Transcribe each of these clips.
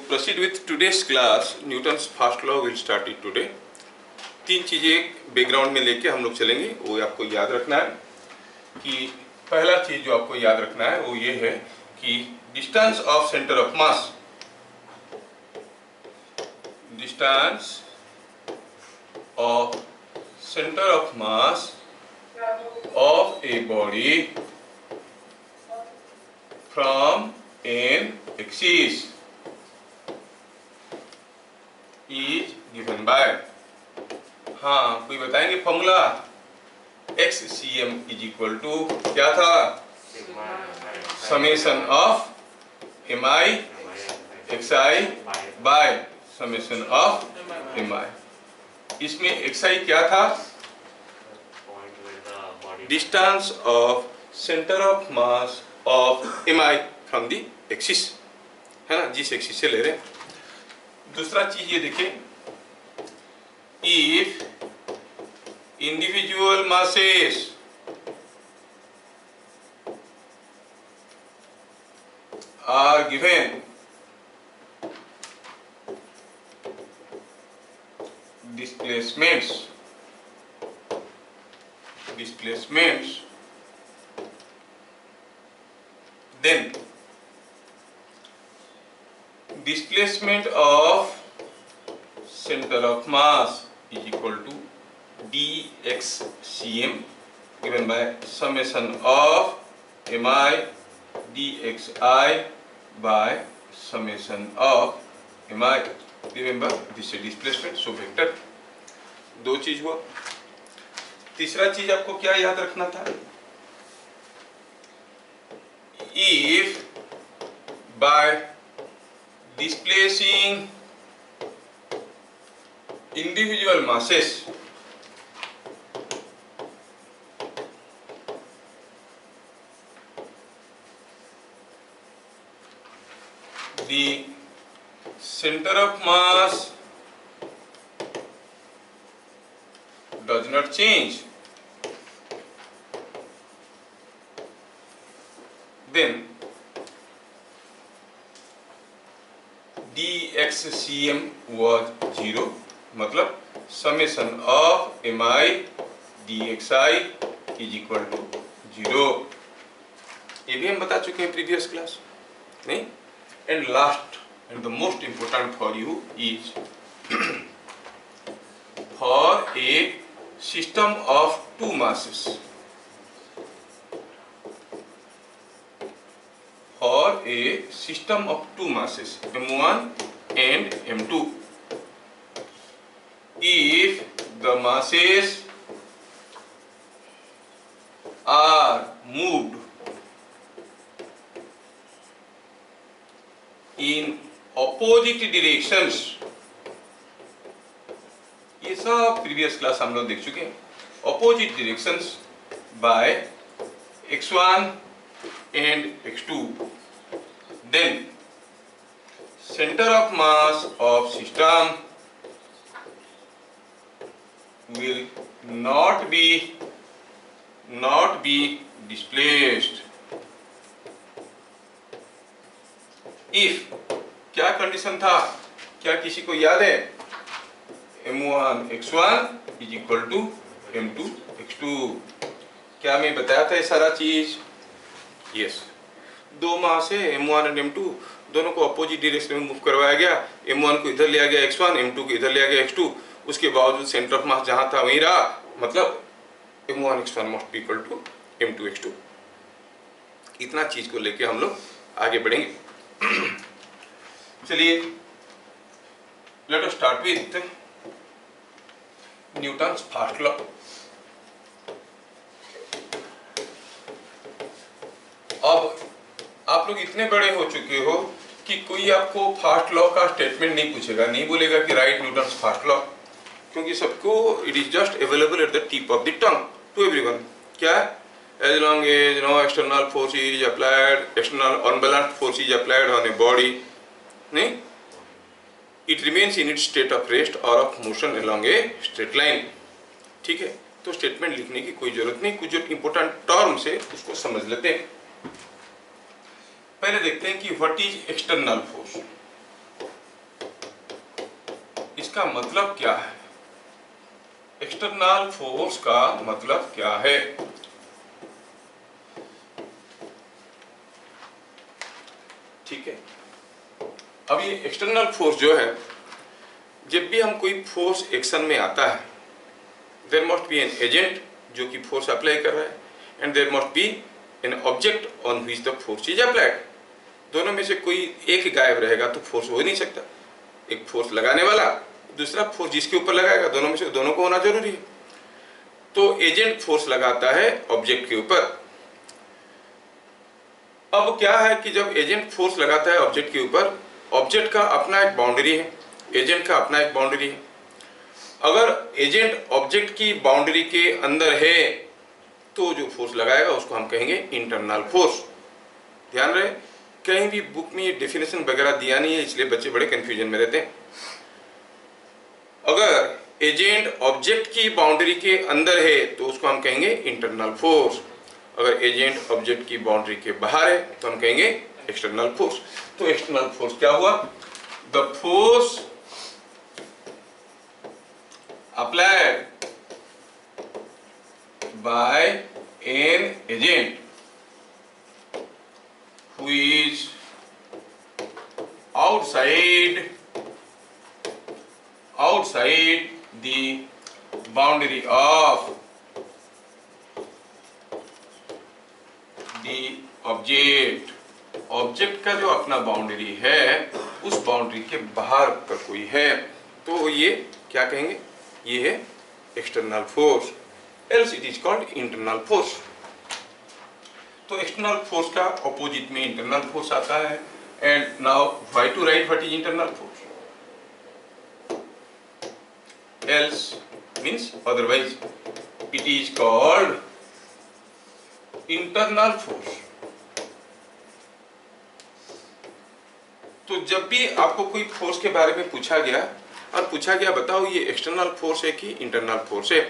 proceed with today's class. Newton's first law will start it today. तीन चीज़ें background में लेके हम लोग चलेंगे, वो आपको याद रखना है कि पहला चीज़ जो आपको याद रखना है वो ये है कि distance of centre of mass, distance of centre of mass of a body from an axis is given by, हाँ कोई बताएंगे formula? XCM is equal to क्या था? Summation of MI XI by summation of MI। इसमें XI क्या था? Distance of centre of mass of MI from the axis, है ना, जिस एक्सिस से ले रहे हैं। दूसरा चीज ये देखिए, if individual masses are given displacements, then displacement of center of mass is equal to dxcm given by summation of mi dxi by summation of mi। Remember this is displacement, so vector। दो चीज हुआ। तीसरा चीज आपको क्या याद रखना था? If by displacing individual masses the center of mass does not change, then dxcm was 0, मतलब summation of mi dxi is equal to 0। ये भी हम बता चुके हैं प्रीवियस क्लास, नहीं? And last and the most important for you is for a system of two masses, for a system of two masses m1 and m2, if the masses are moved in opposite directions, ये सब previous class हम लोग देख चुके हैं। opposite directions by x1 and x2, then center of mass of system will not be displaced if, क्या condition था? क्या किसी को याद है? m1 x1 is equal to m2 x2। क्या मैं बताया था ये सारा चीज? यस, दो मास है m1 और m2, दोनों को अपोजिट डायरेक्शन में मूव करवाया गया। m1 को इधर लिया गया x1, m2 को इधर लिया गया x2। उसके बावजूद सेंटर ऑफ मास जहां था वहीं रहा, मतलब m1 x1 must be equal to m2 x2। इतना चीज को लेके हम लोग आगे बढ़ेंगे। चलिए, let us start with Newton's first law. अब आप लोग इतने बड़े हो चुके हो कि कोई आपको फर्स्ट लॉ का स्टेटमेंट नहीं पूछेगा, नहीं बोलेगा कि राइट न्यूटन्स फर्स्ट लॉ, क्योंकि सबको it is just available at the tip of the tongue to everyone. क्या? as long as no external force is applied, external unbalanced force is applied on a body, नहीं, it remains in its state of rest or of motion along a straight line। ठीक है, तो statement लिखने की कोई जरूरत नहीं, कुछ जो इंपॉर्टेंट टर्म्स है उसको समझ लेते हैं। पहले देखते हैं कि व्हाट इज एक्सटर्नल फोर्स। इसका मतलब क्या है? एक्सटर्नल फोर्स का मतलब क्या है? ठीक है, अब ये एक्सटर्नल फोर्स जो है, जब भी हम कोई फोर्स एक्शन में आता है, there must be an agent जो कि फोर्स अप्लाई कर रहा है, and there must be an object on which the force is applied. दोनों में से कोई एक गायब रहेगा तो फोर्स हो ही नहीं सकता। एक फोर्स लगाने वाला, दूसरा फोर्स जिसके ऊपर लगाएगा, दोनों में से दोनों को होना जरूरी है। तो एजेंट फोर्स लगाता है ऑब्जेक्ट के ऊपर। अब क्या है कि जब एजेंट फोर्स लगाता है ऑब्जेक्ट के ऊपर, ऑब्जेक्ट का अपना एक बाउंड्री है, एजेंट का अपना एक बाउंड्री है। अगर एजेंट ऑब्जेक्ट की बाउंड्री के अंदर है तो जो फोर्स लगाएगा उसको हम कहेंगे इंटरनल फोर्स। ध्यान रहे, कहीं भी बुक में ये डेफिनेशन वगैरह दिया नहीं है, इसलिए बच्चे बड़े कंफ्यूजन में रहते हैं। अगर एजेंट ऑब्जेक्ट की बाउंड्री के अंदर है तो उसको हम कहेंगे इंटरनल फोर्स। अगर एजेंट ऑब्जेक्ट की बाउंड्री के बाहर है तो हम कहेंगे एक्सटर्नल फोर्स। तो एक्सटर्नल फोर्स क्या हुआ? The force applied by an agent who is outside the boundary of the object। Object का जो अपना बाउंड्री है उस बाउंड्री के बाहर का कोई है तो ये क्या कहेंगे? ये है external force, else it is called internal force। तो एक्सटर्नल फोर्स का ऑपोजिट में इंटरनल फोर्स आता है। And now why to write what is internal force? else means otherwise it is called internal force। तो जब भी आपको कोई फोर्स के बारे में पूछा गया और पूछा गया बताओ ये एक्सटर्नल फोर्स है कि इंटरनल फोर्स है,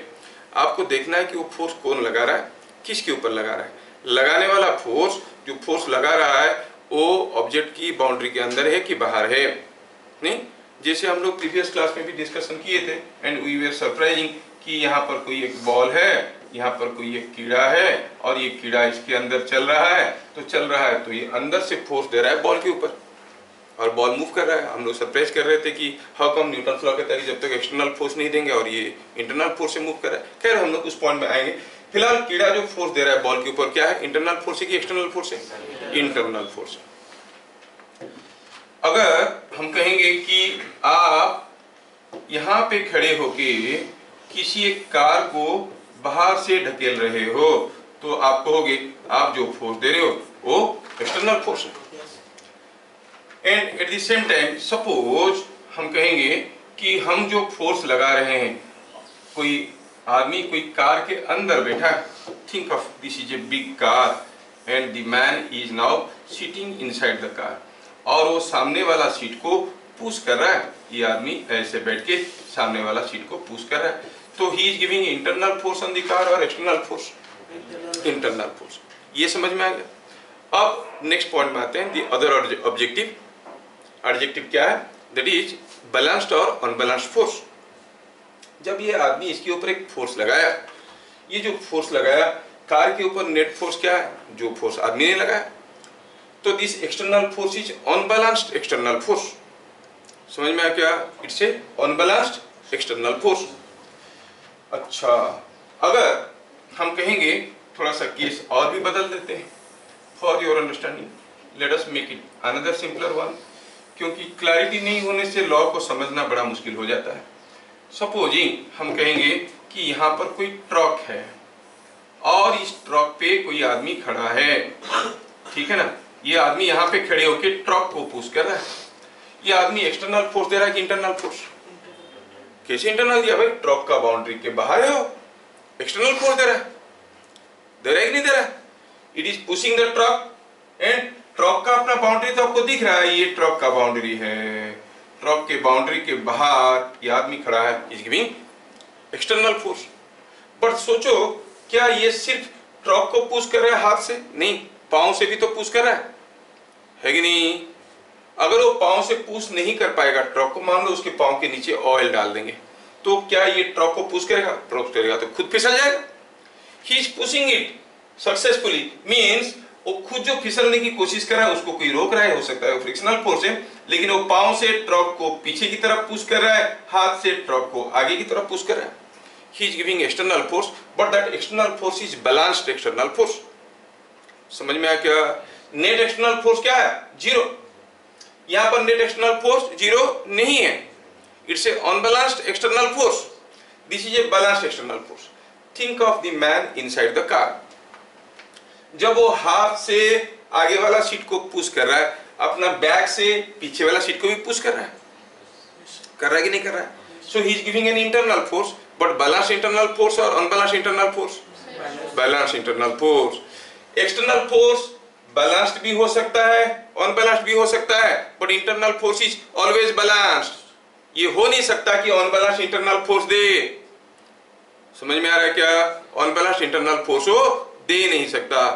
आपको देखना है कि वो फोर्स कौन लगा रहा है, किसके ऊपर लगा रहा है। लगाने वाला फोर्स, जो फोर्स लगा रहा है वो ऑब्जेक्ट की बाउंड्री के अंदर है कि बाहर है। नहीं, जैसे हम लोग प्रीवियस क्लास में भी डिस्कशन किए थे एंड वी वर सरप्राइजिंग कि यहाँ पर कोई एक बॉल है, यहाँ पर कोई एक कीड़ा है और ये कीड़ा इसके अंदर चल रहा है, तो ये अंदर से फोर्स दे रहा है बॉल के ऊपर और बॉल मूव कर रहा है। हम लोग सरप्राइज कर रहे थे कि हाउ कम न्यूटन लॉ कहता है कि जब तक एक्सटर्नल फोर्स नहीं देंगे और ये इंटरनल फोर्स से मूव कर रहा है। खैर हम लोग उस पॉइंट में आएंगे। फिलहाल कीड़ा जो फोर्स दे रहा है बॉल के ऊपर क्या है? इंटरनल फोर्स है कि एक्सटर्नल फोर्स है? इंटरनल फोर्स है। अगर हम कहेंगे कि आप यहाँ पे खड़े होके किसी एक कार को बाहर से ढकेल रहे हो तो आप कहोगे आप जो फोर्स दे रहे हो वो एक्सटर्नल फोर्स है। And at the same time suppose हम कहेंगे कि हम जो फोर्स लगा रहे हैं, कोई आदमी कोई कार के अंदर बैठा है, think of this is a big car and the man is now sitting inside the car और वो सामने वाला सीट को पुश कर रहा है। ये आदमी ऐसे बैठ के सामने वाला सीट को पुश कर रहा है, तो ही is giving internal force on the car और एक्सटर्नल फोर्स? Internal force. ये समझ में आ गया। अब नेक्स्ट पॉइंट में आते हैं, द अदर ऑब्जेक्टिव। एडजेक्टिव क्या है? दैट इज बैलेंस्ड और अनबैलेंस्ड फोर्स। जब ये आदमी इसके ऊपर एक फोर्स लगाया, ये जो फोर्स लगाया कार के ऊपर नेट फोर्स क्या है? जो फोर्स आदमी ने लगाया। तो this external force is unbalanced external force. समझ में आ क्या? It's a unbalanced external force. अच्छा, अगर हम कहेंगे थोड़ा सा केस और भी बदल देते हैं for your understanding, let us make it another simpler one, क्योंकि क्लैरिटी नहीं होने से लॉ को समझना बड़ा मुश्किल हो जाता है। सपोजिंग हम कहेंगे कि यहाँ पर कोई ट्रक है और इस ट्रक पे कोई आदमी खड़ा है, ठीक है ना। ये आदमी यहाँ पे खड़े होके ट्रक को पुश कर रहा है। ये आदमी एक्सटर्नल फोर्स दे रहा है कि इंटरनल फोर्स? कैसे इंटरनल दिया भाई? ट्रक का बाउंड्री के बाहर है, वो एक्सटर्नल फोर्स दे रहा है। दे रहा है कि नहीं दे रहा है? It is pushing the truck and truck का अपना बाउंड्री तो आपको दिख रहा है, ये ट्रक का बाउंड्री है। ट्रक के बाउंड्री के बाहर ये आदमी खड़ा है, is giving external force. But सोचो, क्या ये सिर्फ ट्रक को पुश कर रहा है हाथ से? नहीं, पांव से भी तो पुश कर रहा है कि नहीं? अगर वो पाँव से पुश नहीं कर पाएगा ट्रक को, मान लो उसके पाँव के नीचे ऑयल डाल देंगे, तो क्या ये ट्रक को पुश करेगा? पुश करेगा तो खुद फिसल जाएगा। He is pushing it successfully, means वो खुद जो फिसलने की कोशिश कर रहा है उसको कोई रोक रहा है, हो सकता है वो फ्रिक्शनल फोर्स है, लेकिन वो पाँव से ट्रक को पीछे की तरफ पुश कर रहा है, हाथ से ट्रक को आगे की तरफ पुश कर रहा है। ही is giving external force, but that external force is balanced external force. समझ में आया क्या? नेट एक्सटर्नल फोर्स क्या है? जीरो। यहां पर नेट एक्सटर्नल फोर्स जीरो नहीं है, it's a unbalanced external force, this is a balanced external force. Think of the man inside the car. जब वो हाथ से आगे वाला सीट को पुश कर रहा है, अपना बैक से पीछे वाला सीट को भी पुश कर रहा है, कर रहा है कि नहीं कर रहा है? So he is giving an internal force, but balanced internal force और unbalanced internal force? Balanced internal force. External force balanced भी हो सकता है, अनबैलेंस्ड भी हो सकता है, but internal force is always balanced. ये हो नहीं सकता कि अनबैलेंस्ड इंटरनल फोर्स दे। समझ में आ रहा है क्या? अनबैलेंस्ड इंटरनल फोर्स हो दे नहीं सकता।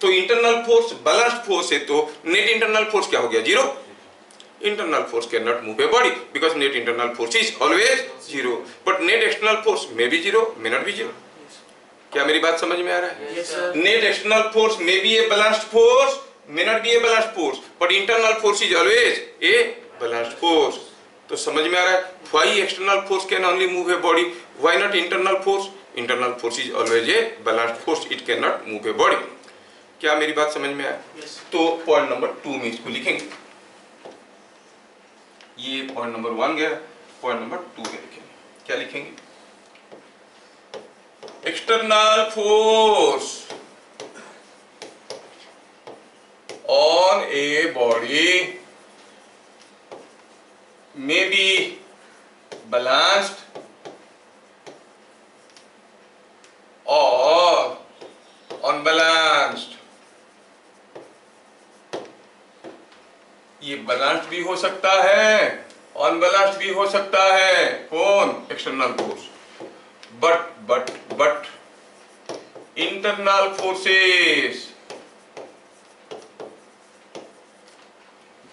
तो इंटरनल फोर्स बैलेंस्ड फोर्स है, तो नेट इंटरनल फोर्स क्या हो गया? Zero. Internal force can not move a body because net internal force is always zero, but net external force may be zero, may not be zero. क्या मेरी बात समझ में आ रहा है? Yes, sir. Net external force may be a balanced force, may not be a balanced force, but internal force is always a balanced force. तो समझ में आ रहा है? Why external force can only move a body, why not internal force? Internal force is always a balanced force, it can not move a body. क्या मेरी बात समझ में आया? Yes. तो पॉइंट नंबर 2 में इसको लिखेंगे। ये पॉइंट नंबर 1 गया, पॉइंट नंबर 2 में लिखेंगे। क्या लिखेंगे? External force on a body may be balanced or unbalanced। ये बैलेंस्ड भी हो सकता है, अनबैलेंस्ड भी हो सकता है। कौन? External force. But internal forces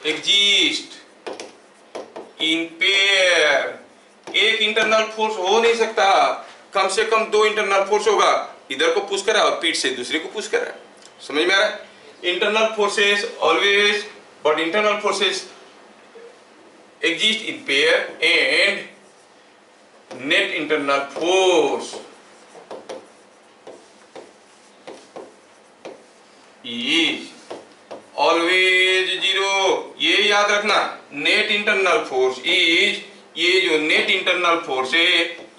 exist in pair. एक इंटरनल फोर्स हो नहीं सकता, कम से कम 2 इंटरनल फोर्स होगा। इधर को पुश करा और पीठ से दूसरे को पुश करा। समझ में आ रहा है? Internal forces always, but internal forces exist in pair and net internal force is always zero. ये याद रखना, नेट इंटरनल फोर्स इज, ये जो नेट इंटरनल फोर्स है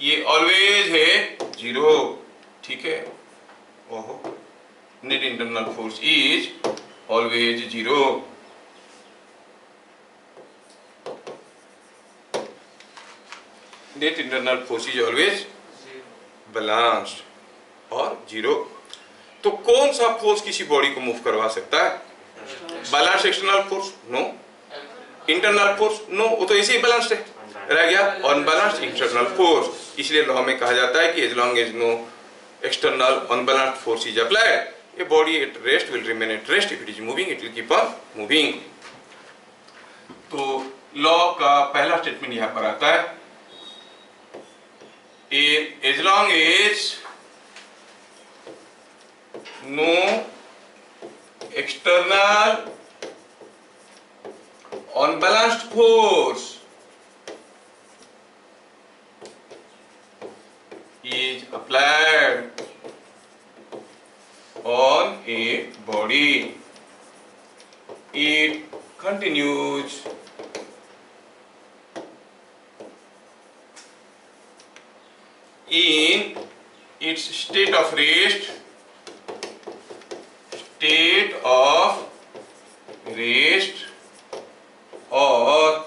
ये ऑलवेज है जीरो। ठीक है? ओहो, net internal force is always zero. Net internal force is always balanced और जीरो। तो कौन सा फोर्स किसी बॉडी को मूव करवा सकता है? Balanced external force? No. Internal force? No, वो तो ऐसे ही बैलेंस्ड है। रह गया अनबैलेंस्ड इंटरनल फोर्स। इसलिए लॉ में कहा जाता है कि as long as no external unbalanced force is applied, a body at rest will remain at rest, if it is moving it will keep on moving. तो लॉ का पहला statement यहां पर आता है, as long as no external unbalanced force is applied on a body, it continues in its state of rest, state of rest or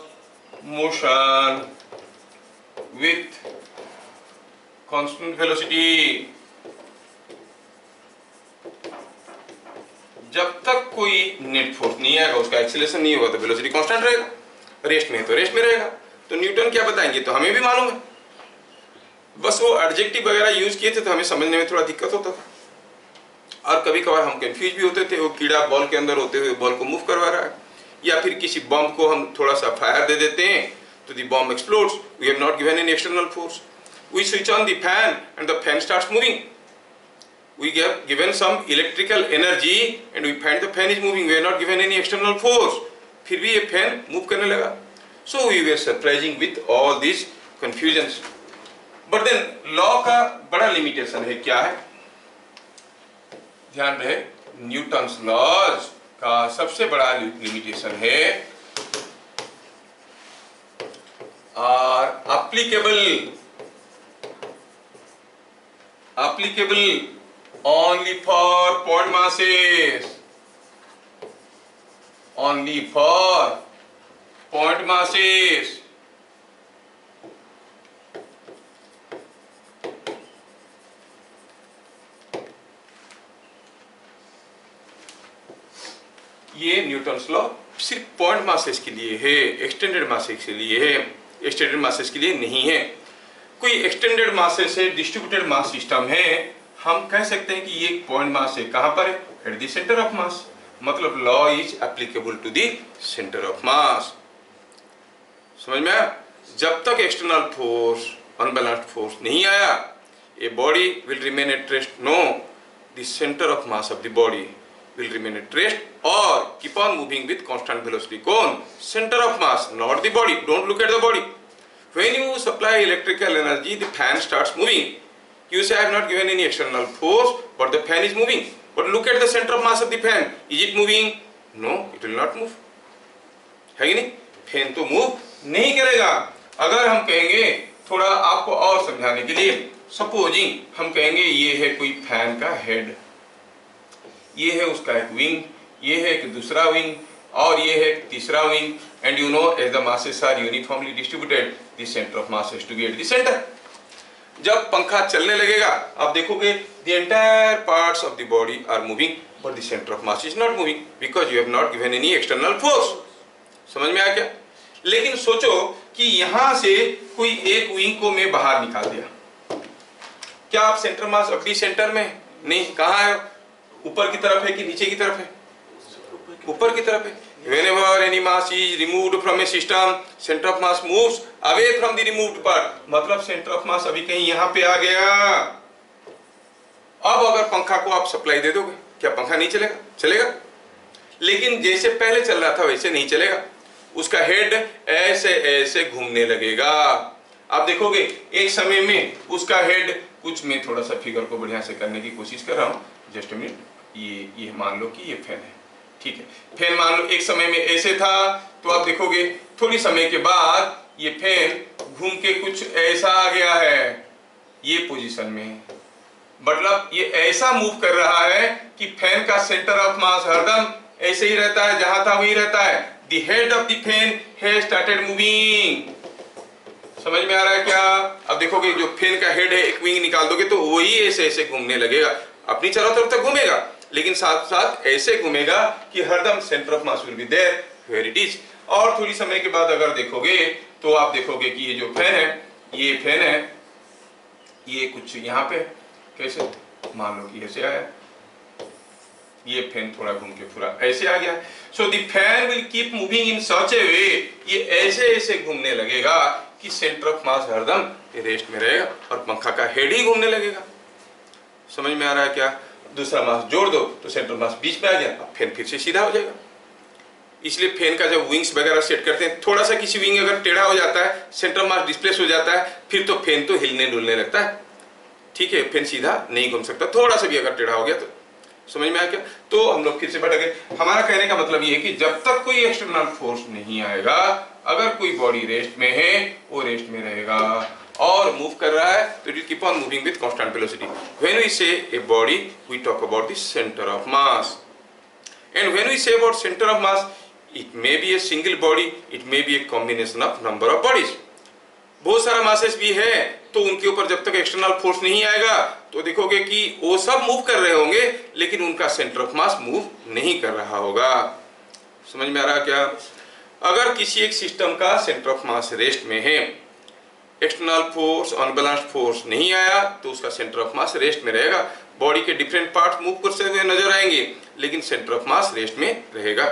motion with constant velocity। जब तक कोई नेट फोर्स नहीं आएगा, उसका एक्सीलरेशन नहीं होगा, तो वेलोसिटी कांस्टेंट रहेगा। रेस्ट में है तो रेस्ट में रहेगा। तो न्यूटन क्या बताएंगे तो हमें भी मालूम है, बस वो एडजेक्टिव वगैरह यूज किए थे तो हमें समझने में थोड़ा दिक्कत होता था, और कभी कभार हम कंफ्यूज भी होते थे। वो कीड़ा बॉल के अंदर होते हुए बॉल को मूव करवा रहा है, या फिर किसी बॉम्ब को हम थोड़ा सा फायर दे देते हैं तो the bomb explodes, we have not given any external force. We switch on the fan and the fan starts moving. We have given some electrical energy and we find the fan is moving. We have not given any external force. फिर भी ये fan move करने लगा. So we were surprising with all these confusions. But then law का बड़ा limitation है. क्या है? ध्यान रहे, न्यूटन्स लॉज का सबसे बड़ा limitation है are applicable only for point masses. Only for point masses. ये न्यूटन्स लॉ सिर्फ पॉइंट मासेस के लिए है, एक्सटेंडेड मासेस के लिए है, एक्सटेंडेड मासेस के लिए नहीं है. कोई एक्सटेंडेड मासेस है, डिस्ट्रीब्यूटेड मास सिस्टम है, हम कह सकते हैं कि ये पॉइंट मास है. कहां पर है? At the centre of mass. मतलब law is applicable to the centre of mass. समझ में आया? जब तक एक्सटर्नल फोर्स, अनबैलेंस्ड फोर्स नहीं आया, a body will remain at rest. No, the centre of mass of the body will remain at rest or keep on moving with constant velocity. Cone, center of mass, not the body. Don't look at the body. When you supply electrical energy, the fan starts moving. You say I have not given any external force, but the fan is moving. But look at the center of mass of the fan. Is it moving? No, it will not move. है कि नहीं? Fan तो move नहीं करेगा. अगर हम कहेंगे थोड़ा आपको और समझाने के लिए, सपोजिंग हम कहेंगे ये है कोई फैन का हेड, ये है उसका एक विंग, ये है एक दूसरा विंग और ये है एक तीसरा wing. And you know as the masses are uniformly distributed, the centre of mass has to be at the centre. जब पंखा चलने लगेगा आप देखोगे the entire parts of the body are moving but the centre of mass is not moving because you have not given any external force. समझ में आया क्या? लेकिन सोचो कि यहां से कोई एक विंग को मैं बाहर निकाल दिया, क्या आप सेंटर मास अपनी सेंटर में नहीं? कहां है? ऊपर की तरफ है कि नीचे की तरफ है? ऊपर की तरफ है. Whenever any mass is removed from a system, center of mass moves away from the removed part. मतलब center of mass अभी कहीं यहाँ पे आ गया. अब अगर पंखा को आप सप्लाई दे दोगे, क्या पंखा नहीं चलेगा? चलेगा, लेकिन जैसे पहले चल रहा था वैसे नहीं चलेगा. उसका हेड ऐसे ऐसे घूमने लगेगा. आप देखोगे एक समय में उसका हेड, कुछ मैं थोड़ा सा फिगर को बढ़िया से करने की कोशिश कर रहा हूँ. Just a minute. ये मान लो कि ये फैन है, ठीक है. फैन मान लो एक समय में ऐसे था, तो आप देखोगे थोड़ी समय के बाद ये फैन घूम के कुछ ऐसा आ गया है, ये पोजीशन में. मतलब ये ऐसा मूव कर रहा है कि फैन का सेंटर ऑफ मास हरदम ऐसे ही रहता है, जहां था वही रहता है. The head of the fan has started moving. समझ में आ रहा है क्या? अब देखोगे जो फैन का हेड है, एक विंग निकाल दोगे तो वही ऐसे ऐसे घूमने लगेगा. अपनी चारों तरफ तक घूमेगा, लेकिन साथ साथ ऐसे घूमेगा कि हरदम centre of mass will be there where it is. और थोड़ी समय के बाद अगर देखोगे तो आप देखोगे कि ये जो फैन है, ये फैन है, ये कुछ यहाँ पे कैसे मान लो कि ऐसे आया, ये फैन थोड़ा घूम के पूरा ऐसे आ गया. So the fan will keep moving in such a way, ये ऐसे ऐसे घूमने लगेगा कि सेंटर ऑफ मास हरदम रेस्ट में रहेगा और पंखा का हेड ही घूमने लगेगा. समझ में आ रहा है क्या? दूसरा मास जोड़ दो तो सेंट्रल मास बीच में आ गया, अब फैन फिर से सीधा हो जाएगा. इसलिए फैन का जब विंग्स वगैरह सेट करते हैं, थोड़ा सा किसी विंग अगर टेढ़ा हो जाता है, सेंट्रल मास डिस्प्लेस हो जाता है, फिर तो फैन तो हिलने डुलने लगता है. ठीक है, फैन सीधा नहीं घूम सकता, थोड़ा सा भी अगर टेढ़ा हो गया तो. समझ में आया क्या? तो हम लोग फिर से बैठ गए. हमारा कहने का मतलब ये है कि जब तक कोई एक्सटर्नल फोर्स नहीं आएगा, अगर कोई बॉडी रेस्ट में है वो रेस्ट में रहेगा और मूव कर रहा है तो it will keep on moving with constant velocity. When we say a body we talk about the centre of mass. And when we say about centre of mass, it may be a single body, it may be a combination of number of bodies. बहुत सारा masses भी है, तो उनके ऊपर जब तक external force नहीं आएगा तो देखोगे कि वो सब मूव कर रहे होंगे, लेकिन उनका सेंटर ऑफ मास मूव नहीं कर रहा होगा. समझ में आ रहा क्या? अगर किसी एक सिस्टम का सेंटर ऑफ मास रेस्ट में है, एक्सटर्नल फोर्स, अनबैलेंस्ड फोर्स नहीं आया, तो उसका सेंटर ऑफ मास रेस्ट में रहेगा. बॉडी के डिफरेंट पार्ट्स मूव करते हुए नजर आएंगे, लेकिन सेंटर ऑफ मास रेस्ट में रहेगा.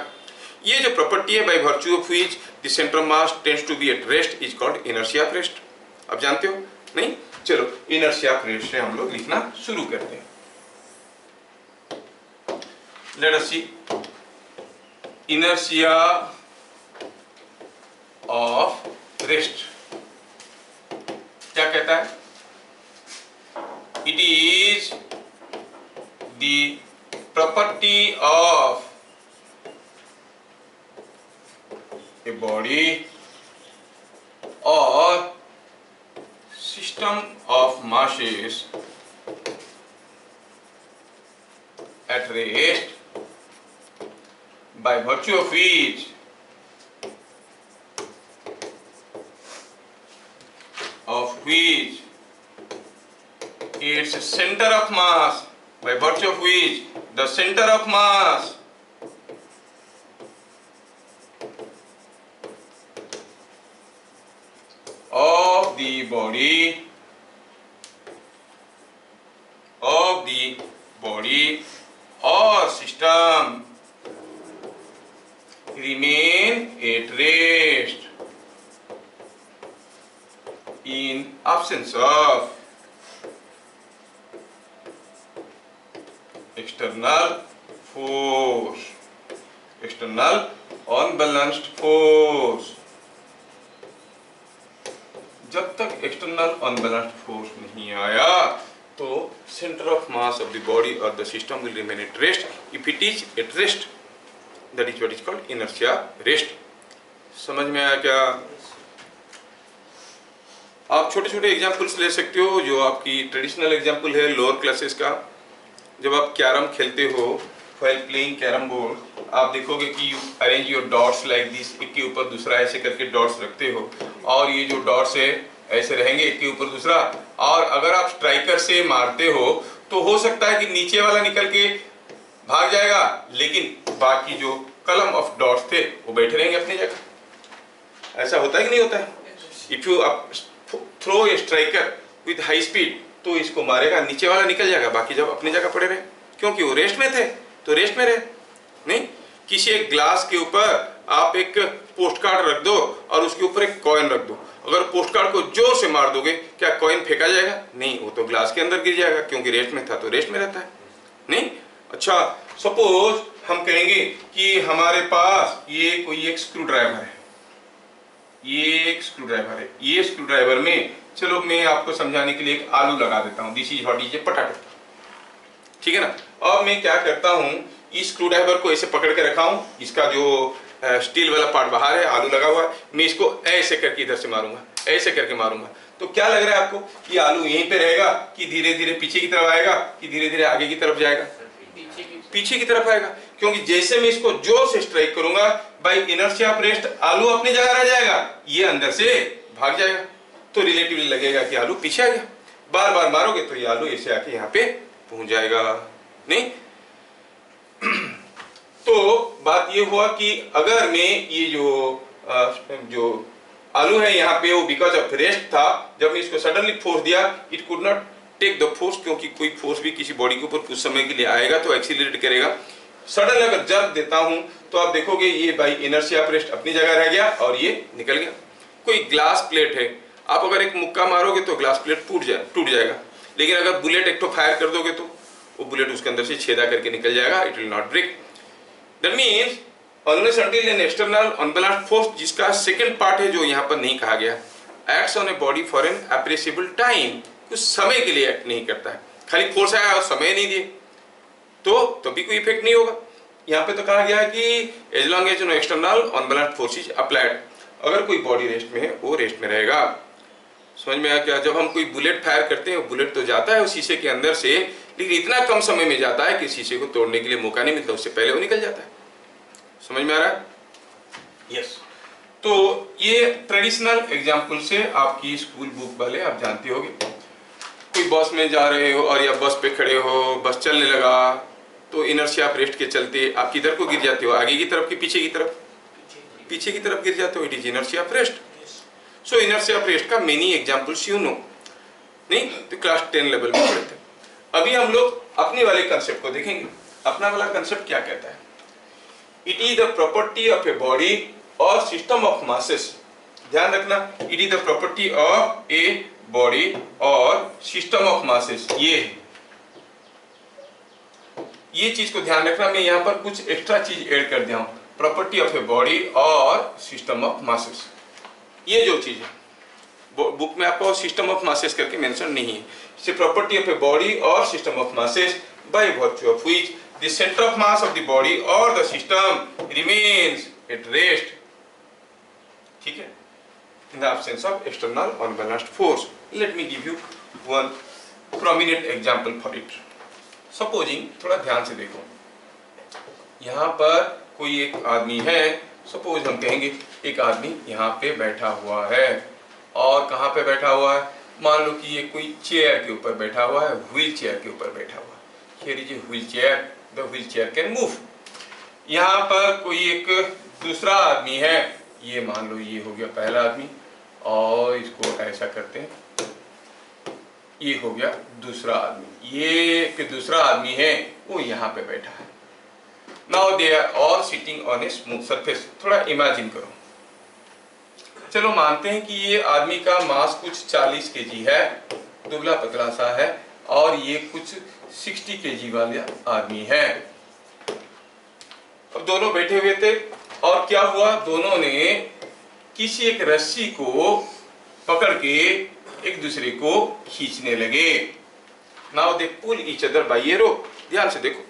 ये जो प्रॉपर्टी है by virtue of which the centre of mass tends to be at rest is called inertia of rest. आप जानते हो नहीं? चलो इनर्शिया ऑफ रेस्ट से हम लोग लिखना शुरू करते हैं। Let us see inertia of rest क्या कहता है? It is the property of a body or system of masses at rest by virtue of which its center of mass, by virtue of which the center of mass of the body or system remain at rest in absence of external force, external unbalanced force। जब तक external unbalanced force नहीं आया तो centre of mass of the body और the system will remain at rest. If it is at rest that is what is called inertia rest. समझ में आया क्या? आप छोटे छोटे एग्जांपल्स ले सकते हो जो आपकी ट्रेडिशनल एग्जांपल है लोअर क्लासेस का। जब आप कैरम खेलते हो, व्हाइल प्लेइंग कैरम बोर्ड, आप देखोगे कि you arrange your dots like this, एक के ऊपर दूसरा ऐसे करके डॉट्स रखते हो और ये जो डॉट्स है ऐसे रहेंगे एक के ऊपर दूसरा। और अगर आप स्ट्राइकर से मारते हो तो हो सकता है कि नीचे वाला निकल के भाग जाएगा, लेकिन बाकी जो कलम ऑफ डॉट्स थे वो बैठे रहेंगे अपनी जगह। ऐसा होता है कि नहीं होता है? If you throw a striker with high speed तो इसको मारेगा, नीचे वाला निकल जाएगा, बाकी जब अपनी जगह पड़े रहे, क्योंकि वो रेस्ट में थे तो रेस्ट में रहे। नहीं, किसी एक ग्लास के ऊपर आप एक पोस्ट कार्ड रख दो और उसके ऊपर एक कॉइन रख दो, अगर पोस्ट कार्ड को जोर से मार दोगे क्या कॉइन फेंका जाएगा? नहीं, वो तो ग्लास के अंदर गिर जाएगा, क्योंकि रेस्ट में था तो रेस्ट में रहता है। नहीं, अच्छा सपोज हम कहेंगे कि हमारे पास ये कोई एक स्क्रू ड्राइवर है, ये एक स्क्रू ड्राइवर है, ये स्क्रू ड्राइवर में चलो मैं आपको समझाने के लिए एक आलू लगा देता हूँ, this is what is a potato, ठीक है ना। अब मैं क्या करता हूँ, इस स्क्रू ड्राइवर को ऐसे पकड़ के रखा हूँ, इसका जो स्टील वाला पार्ट बाहर है, आलू लगा हुआ है, मैं इसको ऐसे करके इधर से मारूंगा, ऐसे करके मारूंगा, तो क्या लग रहा है आपको कि आलू यहीं पे रहेगा कि धीरे धीरे पीछे की तरफ आएगा कि धीरे धीरे आगे की तरफ जाएगा? पीछे की तरफ आएगा, क्योंकि जैसे मैं इसको जोर से स्ट्राइक करूंगा बाय इनर्शिया ऑफ रेस्ट आलू अपनी जगह रह जाएगा, ये अंदर से भाग जाएगा, तो रिलेटिवली लगेगा कि आलू पीछे आ गया। बार बार मारोगे तो ये आलू ऐसे आके यहाँ पे पहुंच जाएगा। नहीं, तो बात ये हुआ कि अगर मैं ये जो आलू है यहाँ पे वो बिकॉज ऑफ रेस्ट था, जब मैं इसको सडनली फोर्स दिया it could not take the force, क्योंकि कोई फोर्स भी किसी बॉडी के ऊपर कुछ समय के लिए आएगा तो एक्सीलरेट करेगा। सडन अगर जर्क देता हूं तो आप देखोगे ये बाई इनर्शिया ऑफ रेस्ट अपनी जगह रह गया और ये निकल गया। कोई ग्लास प्लेट है, आप अगर एक मुक्का मारोगे तो ग्लास प्लेट टूट जाएगा, लेकिन अगर बुलेट एक तो फायर कर दोगे तो वो बुलेट उसके अंदर से छेदा करके निकल जाएगा, it will not break. That means unless until an external unbalanced force, जिसका सेकंड पार्ट है जो यहाँ पर नहीं कहा गया, acts on a body for an appreciable time, कुछ समय के लिए एक्ट नहीं करता है, खाली फोर्स आया और समय नहीं दिए तो तभी कोई इफेक्ट नहीं होगा। यहाँ पे तो कहा गया है कि as long as no external unbalanced force is applied, अगर कोई बॉडी रेस्ट में है वो रेस्ट में रहेगा। समझ में आया क्या? जब हम कोई बुलेट फायर करते हैं, बुलेट तो जाता है उस शीशे के अंदर से, लेकिन इतना कम समय में जाता है कि शीशे को तोड़ने के लिए मौका नहीं मिलता, उससे पहले वो निकल जाता है। समझ में आ रहा है? यस। तो ये ट्रेडिशनल एग्जाम्पल से आपकी स्कूल बुक वाले आप जानते होंगे। कोई बस में जा रहे हो और या बस पे खड़े हो, बस चलने लगा तो इनर्शिया ऑफ रेस्ट के चलते आप किधर को गिर जाते हो, आगे की तरफ कि पीछे की तरफ? पीछे की तरफ गिर जाते हो, it is inertia of rest. So inertia of rest का मेनी एग्जाम्पल्स यू नो, नहीं तो क्लास 10 लेवल में पढ़ते हैं। अभी हम लोग अपने वाले कंसेप्ट को देखेंगे। अपना वाला कंसेप्ट क्या कहता है it is the property of a body और सिस्टम ऑफ मासेस। ध्यान रखना, it is the property of a body और सिस्टम ऑफ मासेस। ये चीज को ध्यान रखना। मैं यहाँ पर कुछ एक्स्ट्रा चीज ऐड कर दिया हूं, प्रॉपर्टी ऑफ ए बॉडी और सिस्टम ऑफ मासेस। ये जो चीज है बुक में आपको सिस्टम ऑफ मासेस करके मेंशन नहीं है, इसे प्रॉपर्टी ऑफ ए बॉडी और system of masses by virtue of which the centre of mass of the body और the system remains at rest. ठीक है, in the absence of external unbalanced force. Let me give you one prominent example for it. Supposing, थोड़ा ध्यान से देखो, यहाँ पर कोई एक आदमी है। सपोज हम कहेंगे एक आदमी यहाँ पे बैठा हुआ है, और कहाँ पे बैठा हुआ है, मान लो कि ये कोई चेयर के ऊपर बैठा हुआ है, व्हील चेयर के ऊपर बैठा हुआ है। Here is a wheel chair, the wheel chair can move. यहाँ पर कोई एक दूसरा आदमी है, ये मान लो ये हो गया पहला आदमी, और इसको ऐसा करते हैं, ये हो गया दूसरा आदमी। ये एक दूसरा आदमी है, वो यहाँ पे बैठा है। Now they are all sitting on a smooth surface. थोड़ा इमेजिन करो, चलो मानते हैं कि ये आदमी का मास कुछ 40 केजी है, दुबला पतला सा है, और ये कुछ 60 केजी वाला आदमी है। अब दोनों बैठे हुए थे, और क्या हुआ, दोनों ने किसी एक रस्सी को पकड़ के एक दूसरे को खींचने लगे। Now they pull each other by a rope. ध्यान से देखो,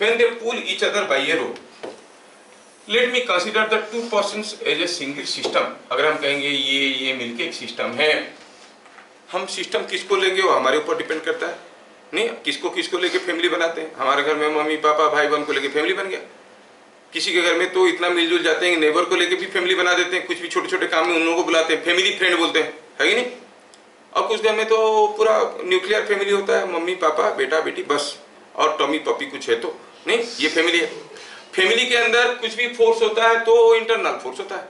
when they pull each other by a rope, let me consider the two persons as a single system. अगर हम कहेंगे ये मिलके एक सिस्टम है, हम सिस्टम किसको लेंगे वो हमारे ऊपर डिपेंड करता है। नहीं, किसको लेके फैमिली बनाते हैं। हमारे घर में मम्मी पापा भाई बहन को लेके फैमिली बन गया। किसी के घर में तो इतना मिलजुल जाते हैं, नेबर को लेके भी फैमिली बना देते हैं। कुछ भी छोटे छोटे काम में उन लोगों को बुलाते हैं, फैमिली फ्रेंड बोलते हैं, है कि नहीं। और कुछ घर में तो पूरा न्यूक्लियर फैमिली होता है, मम्मी पापा बेटा बेटी बस, और टॉमी पपी कुछ है तो नहीं, ये फैमिली है। फैमिली के अंदर कुछ भी फोर्स होता है तो इंटरनल फोर्स होता है।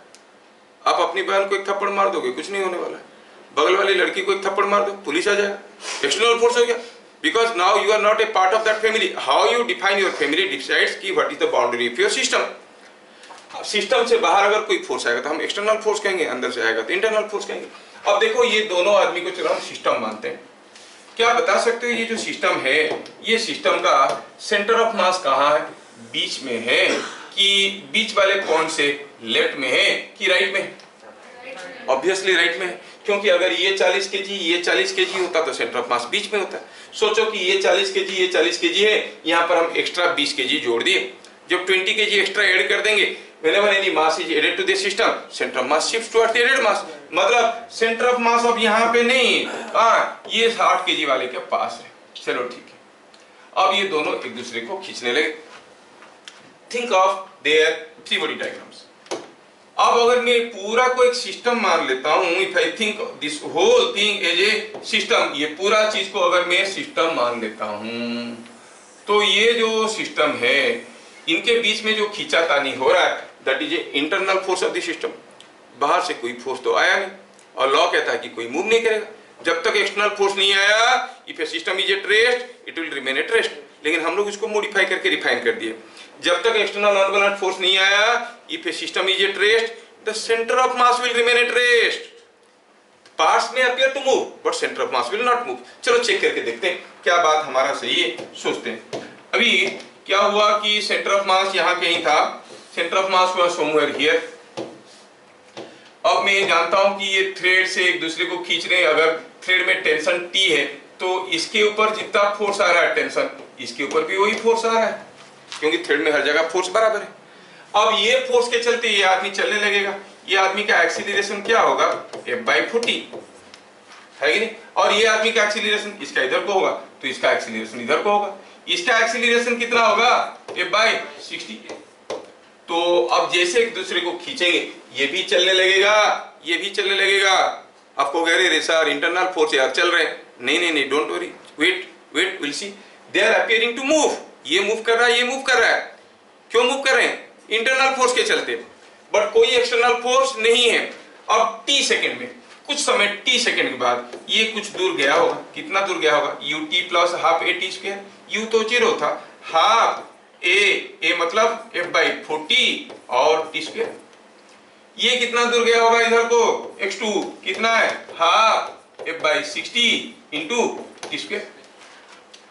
आप अपनी बहन को एक थप्पड़ मार दोगे, कुछ नहीं होने वाला है। बगल वाली लड़की को एक थप्पड़ मार दो, पुलिस आ जाएगा, एक्सटर्नल फोर्स हो गया। Because now you are not a part of that family. How you define your family decides कि what is the boundary of your system. System से बाहर अगर कोई फोर्स आएगा तो हम एक्सटर्नल फोर्स कहेंगे, अंदर से आएगा तो इंटरनल फोर्स कहेंगे। अब देखो, ये दोनों आदमी को चलो हम सिस्टम मानते हैं। क्या बता सकते हो ये जो सिस्टम है, ये सिस्टम का सेंटर ऑफ मास कहाँ है? बीच में है, कि बीच वाले पॉइंट से लेफ्ट में है कि राइट में? ऑब्वियसली राइट में है, क्योंकि अगर ये 40 केजी ये 40 केजी होता तो सेंटर ऑफ मास बीच में होता है। सोचो कि ये 40 केजी ये 40 केजी है, यहाँ पर हम एक्स्ट्रा 20 केजी जोड़ दिए। जब 20 केजी एक्स्ट्रा ऐड कर देंगे, whenever any mass is added to the system, center of mass shifts towards the added mass। मतलब सेंटर ऑफ मास अब यहाँ पे नहीं, ये 60 केजी वाले के पास है। चलो ठीक है, अब ये दोनों एक दूसरे को खींचने लगे। Think of their three body diagrams. अब अगर मैं पूरा को एक सिस्टम मान लेता हूँ, if I think this whole thing as a system, ये पूरा चीज को अगर मैं सिस्टम मान लेता हूँ, तो ये जो सिस्टम है इनके बीच में जो खींचातानी हो रहा है, that is a internal force of the system. बाहर से कोई फोर्स तो आया नहीं, और लॉ कहता है कि कोई मूव नहीं करेगा जब तक एक्सटर्नल फोर्स नहीं आया। If a system is at rest it will remain at rest. लेकिन हम लोग इसको मॉडिफाई करके रिफाइन कर दिए, जब तक एक्सटर्नल अनबैलेंस्ड फोर्स नहीं आया, if a system is at rest the centre of mass will remain at rest. Parts में appear to move but centre of mass will not move. चलो चेक करके देखते हैं क्या बात हमारा सही है, सोचते हैं। अभी क्या हुआ कि सेंटर ऑफ मास यहाँ कहीं था, centre of mass was somewhere here. अब मैं जानता हूं कि ये थ्रेड से एक दूसरे को खींच रहे हैं। अगर थ्रेड में टेंशन T है तो इसके ऊपर जितना फोर्स आ रहा है टेंशन, इसके ऊपर भी वही फोर्स आ रहा है, क्योंकि थ्रेड में हर जगह फोर्स बराबर है। अब ये फोर्स के चलते ये आदमी चलने लगेगा। ये आदमी का एक्सीलरेशन क्या होगा? F/40 है कि नहीं? और ये आदमी का एक्सीलरेशन इसका इधर को होगा तो इसका एक्सीलरेशन इधर को होगा। इसका एक्सीलरेशन कितना होगा? F/60। तो अब जैसे एक दूसरे को खींचेंगे, ये भी चलने लगेगा, ये भी चलने लगेगा। आपको कह रहे सर इंटरनल फोर्स यार चल रहे हैं। नहीं, don't worry, wait will see. They are appearing to move. ये मूव कर रहा है, ये मूव कर रहा है। क्यों मूव कर रहे हैं? इंटरनल फोर्स के चलते, बट कोई एक्सटर्नल फोर्स नहीं है। अब T सेकेंड में, कुछ समय T सेकेंड के बाद ये कुछ दूर गया होगा। कितना दूर गया होगा? ut plus half AT square. u तो 0 था, हाफ ए मतलब f/40 और t स्क्वायर। ये कितना दूर गया होगा इधर को, x2 कितना है, half f/60 into T square,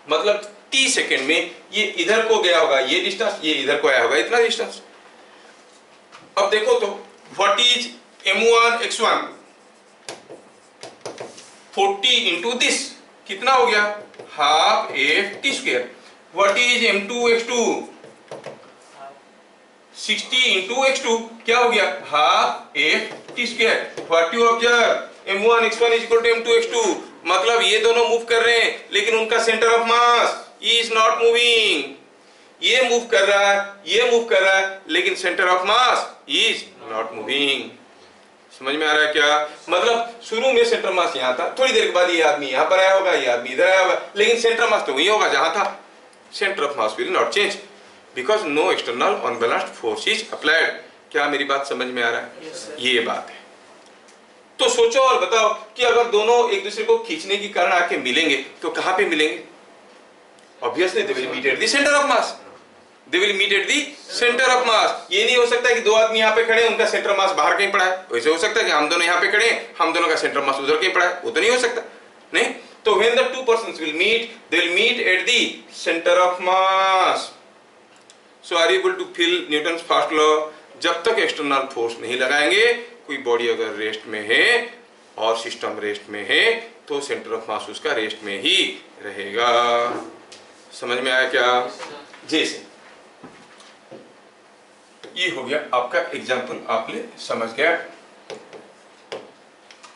मतलब t सेकेंड में ये इधर को गया होगा ये डिस्टेंस, ये इधर को आया होगा इतना डिस्टेंस। अब देखो तो what is m1 x1, 40 into this कितना हो गया, half f t square. What is m2 x2, 60 into x2 क्या हो गया, half f t square. What you observe, m1 x1 is equal to m2 x2, मतलब ये दोनों मूव कर रहे हैं लेकिन उनका centre of mass is not moving. ये मूव कर रहा है, ये मूव कर रहा है, लेकिन centre of mass is not moving. समझ में आ रहा है क्या, मतलब शुरू में सेंटर मास यहाँ था, थोड़ी देर के बाद ये आदमी यहाँ पर आया होगा, ये आदमी इधर आया होगा, लेकिन सेंटर मास तो वही होगा जहां था। Centre of mass will not change because no external unbalanced force is applied. क्या मेरी बात समझ में आ रहा है? ये बात है। तो सोचो और बताओ कि अगर दोनों एक दूसरे को खींचने के कारण आके मिलेंगे तो कहां पे मिलेंगे? Obviously they will meet at the centre of mass, they will meet at the centre of mass. ये नहीं हो सकता कि दो आदमी यहाँ पे खड़े हैं, उनका सेंटर मास बाहर कहीं पड़ा है। वैसे हो सकता है कि हम दोनों यहाँ पे खड़े हैं, हम दोनों का सेंटर मास उधर कहीं पड़ा है, वो तो नहीं हो सकता। नहीं, तो when the two persons will meet, they will meet at the center of mass. So are you able to feel Newton's first law? जब तक एक्सटर्नल फोर्स नहीं लगाएंगे, कोई बॉडी अगर रेस्ट में है और सिस्टम रेस्ट में है तो सेंटर ऑफ मास उसका रेस्ट में ही रहेगा। समझ में आया क्या? जैसे ये हो गया आपका एग्जाम्पल, आपने समझ गया।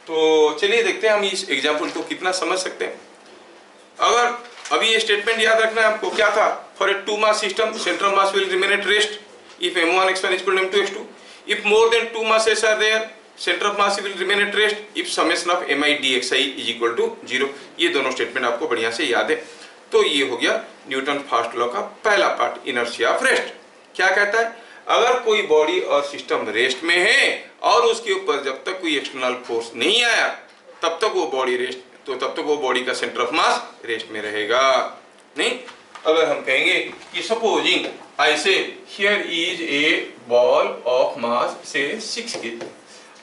तो चलिए देखते हैं हम इस एग्जाम्पल को कितना समझ सकते हैं। अगर अभी ये स्टेटमेंट याद रखना है आपको, क्या था? For a two mass system centre of mass will remain at rest if m1 x1 is equal to m2 x2. If more than two masses are there, center of mass will remain at rest if summation of mi dxi is equal to 0. ये दोनों statement आपको बढ़िया से याद है। तो ये हो गया न्यूटन फर्स्ट लॉ का पहला पार्ट, इनर्शिया ऑफ रेस्ट। क्या कहता है? अगर कोई बॉडी और सिस्टम रेस्ट में है और उसके ऊपर जब तक कोई एक्सटर्नल फोर्स नहीं आया तब तक वो बॉडी रेस्ट, तो तब तक वो बॉडी का सेंटर ऑफ मास रेस्ट में रहेगा। नहीं, अगर हम कहेंगे कि सपोजिंग आई से here is a ball of mass से 6 kg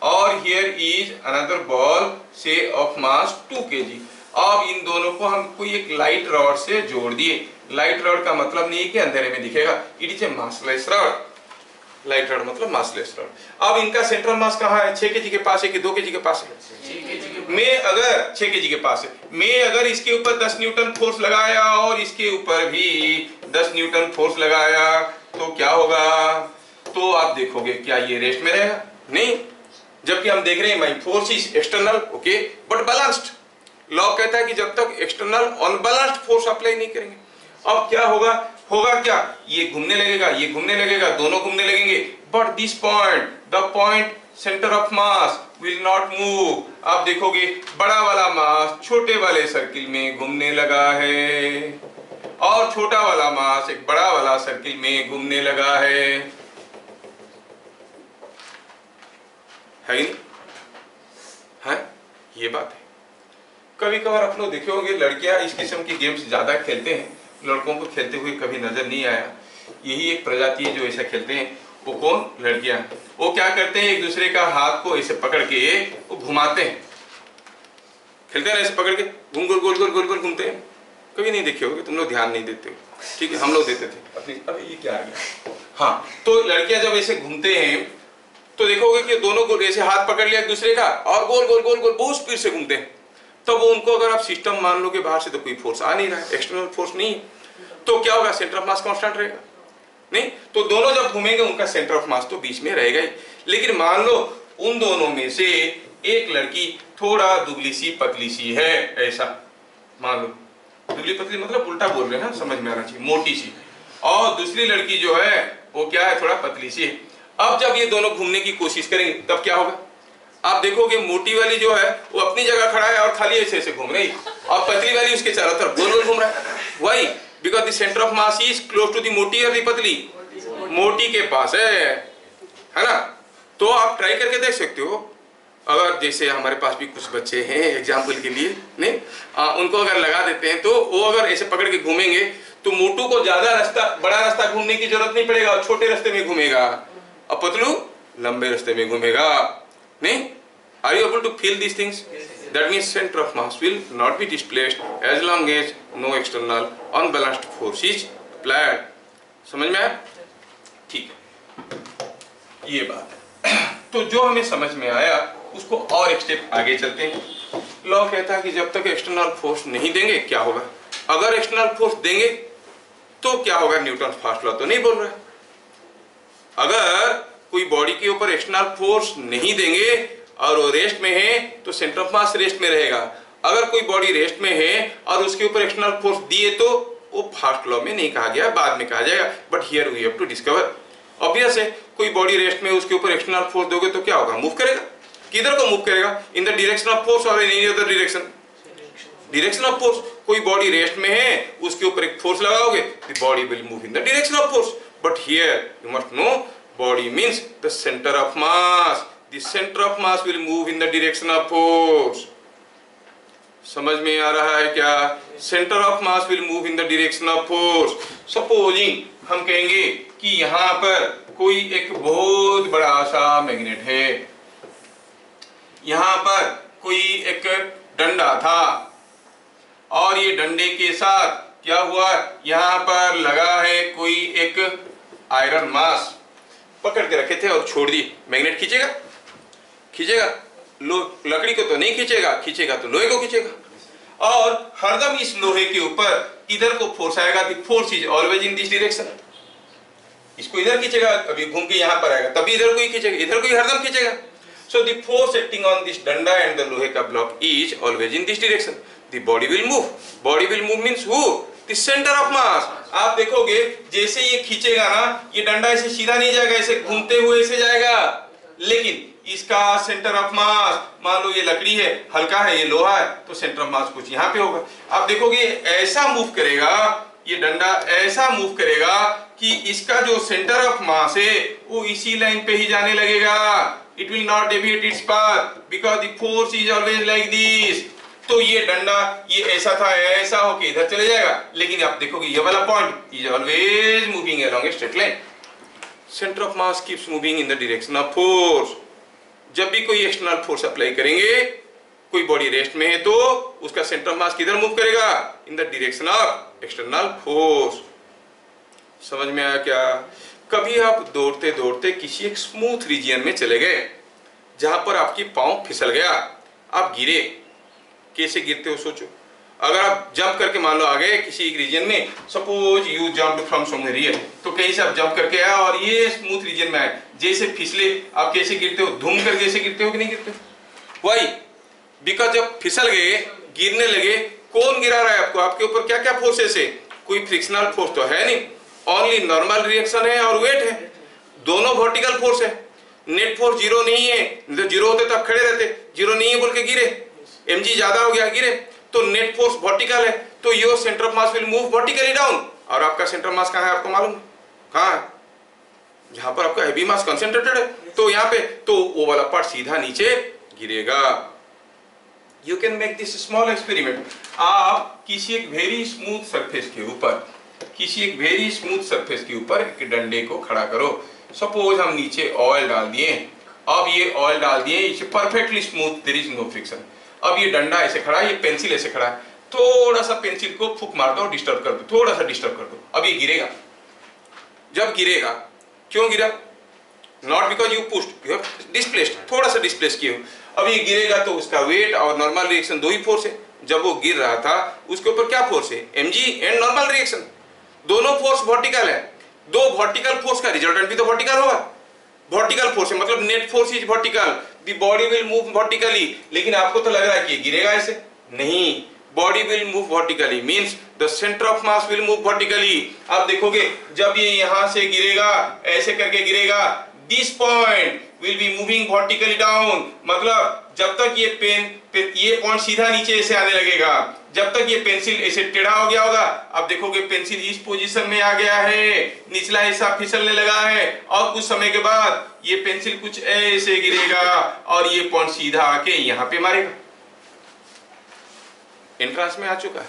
और हियर इज अनदर बॉल से ऑफ मास 2 kg। अब इन दोनों को हम कोई एक लाइट रॉड से जोड़ दिए। लाइट रॉड का मतलब नहीं है कि अंधेरे में दिखेगा, it is a massless rod. Light rod मतलब मासलेस रॉड। अब इनका सेंट्रल मास कहाँ है? 6 kg के पास है कि 2 kg के पास है? मैं अगर 6 kg के पास है, मैं अगर इसके ऊपर 10 न्यूटन फोर्स लगाया और इसके ऊपर भी 10 न्यूटन फोर्स लगाया तो क्या होगा? तो आप देखोगे क्या ये रेस्ट में रहेगा? नहीं, जबकि हम देख रहे हैं my force is external okay but balanced. Law कहता है कि जब तक एक्सटर्नल अनबैलेंस्ड फोर्स अप्लाई नहीं करेंगे। अब क्या होगा? होगा क्या? ये घूमने लगेगा, ये घूमने लगेगा, दोनों घूमने लगेंगे, but this point, the point centre of mass will not move. आप देखोगे बड़ा वाला मास छोटे वाले सर्किल में घूमने लगा है और छोटा वाला मास एक बड़ा वाला सर्किल में घूमने लगा है नहीं? है ये बात है। कभी कभार आप लोग देखे होंगे लड़कियां इस किस्म की गेम्स ज्यादा खेलते हैं, लड़कों को खेलते हुए कभी नजर नहीं आया। यही एक प्रजाति है जो ऐसा खेलते हैं। वो कौन? लड़कियां। वो क्या करते हैं? एक दूसरे का हाथ को ऐसे पकड़ के वो घुमाते हैं, खेलते हैं ऐसे पकड़ के घूम गोल गोल गोल गोल गोल घूमते हैं। कभी नहीं देखे होगे, तुम लोग ध्यान नहीं देते हो, ठीक है? हम लोग देते थे अपनी। अभी ये क्या आ गया? हाँ, तो लड़कियां जब ऐसे घूमते हैं तो देखोगे कि दोनों को ऐसे हाथ पकड़ लिया एक दूसरे का और गोल गोल गोल गोल बहुत स्पीड से घूमते हैं। तब वो उनको अगर आप सिस्टम मान लो कि बाहर से तो कोई फोर्स आ नहीं रहा है, एक्सटर्नल फोर्स नहीं, तो क्या होगा? सेंटर ऑफ मास कांस्टेंट रहेगा। नहीं, तो दोनों जब घूमेंगे उनका सेंटर ऑफ मास तो बीच में रहेगा ही। लेकिन मान लो उन दोनों में से एक लड़की थोड़ा दुबली सी पतली सी है, ऐसा मान लो। दुबली पतली मतलब उल्टा बोल रहे हैं, समझ में आना चाहिए, मोटी सी। और दूसरी लड़की जो है वो क्या है? थोड़ा पतली सी है। अब जब ये दोनों घूमने की कोशिश करेंगे तब क्या होगा? आप देखोगे मोटी वाली जो है वो अपनी जगह खड़ा है और खाली ऐसे ऐसे घूम रही, और पतली वाली उसके चारों तरफ गोल गोल घूम रहा है। Why? Because the centre of mass is close to the मोटी और द पतली। मोटी के पास है ना? तो आप ट्राई करके देख सकते हो। अगर जैसे हमारे पास भी कुछ बच्चे हैं एग्जाम्पल के लिए, नहीं उनको अगर लगा देते हैं तो वो अगर ऐसे पकड़ के घूमेंगे तो मोटू को ज्यादा रास्ता, बड़ा रास्ता घूमने की जरूरत नहीं पड़ेगा, छोटे रास्ते में घूमेगा, और पतलू लंबे रास्ते में घूमेगा। नहीं, are you able to feel these things? That means centre of mass will not be displaced as long as no external unbalanced force is applied. समझ में आया? ठीक है, ये बात है। तो जो हमें समझ में आया उसको और एक स्टेप आगे चलते हैं। लॉ कहता है कि जब तक एक्सटर्नल फोर्स नहीं देंगे क्या होगा, अगर एक्सटर्नल फोर्स देंगे तो क्या होगा? न्यूटन फर्स्ट लॉ तो नहीं बोल रहा है। अगर कोई बॉडी के ऊपर एक्सटर्नल फोर्स नहीं देंगे और वो रेस्ट में है तो सेंटर ऑफ मास रेस्ट में रहेगा। अगर कोई बॉडी रेस्ट में है और उसके ऊपर एक्सटर्नल फोर्स दिए तो वो फर्स्ट लॉ में नहीं कहा गया, बाद में कहा जाएगा, but here we have to discover. Obvious है, कोई बॉडी रेस्ट में उसके ऊपर एक्सटर्नल फोर्स दोगे तो क्या होगा? मूव करेगा। किधर को मूव करेगा? In the direction of force और in any other direction? Direction of force. कोई बॉडी रेस्ट में है, उसके ऊपर एक फोर्स लगाओगे, the body will move in the direction of force. But here you must know, body means the centre of mass, the centre of mass will move in the direction of force. समझ में आ रहा है क्या? Centre of mass will move in the direction of force. Supposing हम कहेंगे कि यहां पर कोई एक बहुत बड़ा सा मैग्नेट है, यहां पर कोई एक डंडा था और ये डंडे के साथ क्या हुआ, यहां पर लगा है कोई एक आयरन मास, पकड़ के रखे थे और छोड़ दी। मैग्नेट खींचेगा? खींचेगा? लकड़ी को तो नहीं खींचेगा, खींचेगा तो लोहे को खींचेगा। और हरदम इस लोहे के ऊपर इधर को फोर्स आएगा, the force is always in this direction. इसको इधर खींचेगा, अभी घूम के यहां पर आएगा, तभी इधर को ही खींचेगा, इधर को ही हरदम खींचेगा। So the force acting on this danda and the लोहे का block is always in this direction. The body will move. Body will move means who? The center of mass. आप देखोगे जैसे ये खींचेगा ना, ये डंडा ऐसे सीधा नहीं जाएगा, ऐसे घूमते हुए ऐसे जाएगा। लेकिन इसका सेंटर ऑफ मास, मान लो ये लकड़ी है, हल्का है, ये लोहा है, तो सेंटर ऑफ मास कुछ यहाँ पे होगा। आप देखोगे ऐसा मूव करेगा, ये डंडा ऐसा मूव करेगा कि इसका जो सेंटर ऑफ मास है वो इसी लाइन पे ही जाने लगेगा। It will not deviate its path because the force is always like this. तो ये डंडा ये ऐसा था, ऐसा होके इधर चले जाएगा, लेकिन आप देखोगे ये वाला point is always moving along a straight line. Center of mass keeps moving in the direction of force. जब भी कोई एक्सटर्नल फोर्स अप्लाई करेंगे, कोई बॉडी रेस्ट में है तो उसका सेंटर ऑफ मास किधर मूव करेगा? In the direction of external force. समझ में आया क्या? कभी आप दौड़ते दौड़ते किसी एक स्मूथ रीजन में चले गए जहां पर आपकी पांव फिसल गया, आप गिरे। कैसे गिरते हो सोचो। अगर आप जंप करके मान लो आ गए किसी एक रीजन में, suppose you jump from somewhere here, तो कहीं से आप जंप करके आया और ये स्मूथ रीजन में आए, जैसे फिसले, आप कैसे गिरते हो? धूम करके ऐसे गिरते हो कि नहीं गिरते हो? वाई? बिकॉज जब फिसल गए, गिरने लगे, कौन गिरा रहा है आपको? आपके ऊपर क्या क्या फोर्सेस है? कोई फ्रिक्शनल फोर्स तो है नहीं, ओनली नॉर्मल रिएक्शन है और वेट है, दोनों वर्टिकल फोर्स है। नेट फोर्स जीरो नहीं है, तो जीरो होते तो आप खड़े रहते, जीरो नहीं है बोल के गिरे, mg ज्यादा हो गया गिरे, तो नेट फोर्स वर्टिकल है, तो your centre of mass will move vertically down. और आपका सेंटर मास कहाँ है आपको मालूम है? कहाँ है? जहां पर आपका हैवी मास कंसंट्रेटेड है, तो यहाँ पे तो वो वाला पार्ट सीधा नीचे गिरेगा। You can make this small experiment. आप किसी एक वेरी स्मूथ सरफेस के ऊपर, किसी एक वेरी स्मूथ सरफेस के ऊपर एक डंडे को खड़ा करो। सपोज हम नीचे ऑयल डाल दिए, अब ये ऑयल डाल दिए, इसे perfectly smooth, there is no friction. अब ये डंडा ऐसे खड़ा है, ये पेंसिल ऐसे खड़ा है, थोड़ा सा पेंसिल को फूक मार दो, डिस्टर्ब कर दो, थोड़ा सा डिस्टर्ब कर दो, अब ये गिरेगा। जब गिरेगा, क्यों गिरा? Not because you pushed, you have displaced, थोड़ा सा डिस्प्लेस किए हो। अब ये गिरेगा तो उसका वेट और नॉर्मल रिएक्शन दो ही फोर्स है। जब वो गिर रहा था उसके ऊपर क्या फोर्स है? mg एंड नॉर्मल रिएक्शन, दोनों फोर्स वर्टिकल है। दो वर्टिकल फोर्स का रिजल्टेंट भी तो वर्टिकल होगा। वर्टिकल फोर्स है मतलब net force is vertical, the body will move vertically. लेकिन आपको तो लग रहा है कि गिरेगा ऐसे, नहीं, body will move vertically means the centre of mass will move vertically. आप देखोगे जब ये यहां से गिरेगा, ऐसे करके गिरेगा, this point will be moving vertically down, मतलब जब तक ये ये पॉइंट सीधा नीचे ऐसे आने लगेगा, जब तक ये पेंसिल ऐसे टेढ़ा हो गया होगा, आप देखोगे पेंसिल इस पोजीशन में आ गया है, निचला हिस्सा फिसलने लगा है, और कुछ समय के बाद ये पेंसिल कुछ ऐसे गिरेगा और ये पॉइंट सीधा आके यहाँ पे मारेगा। एंट्रांस में आ चुका है,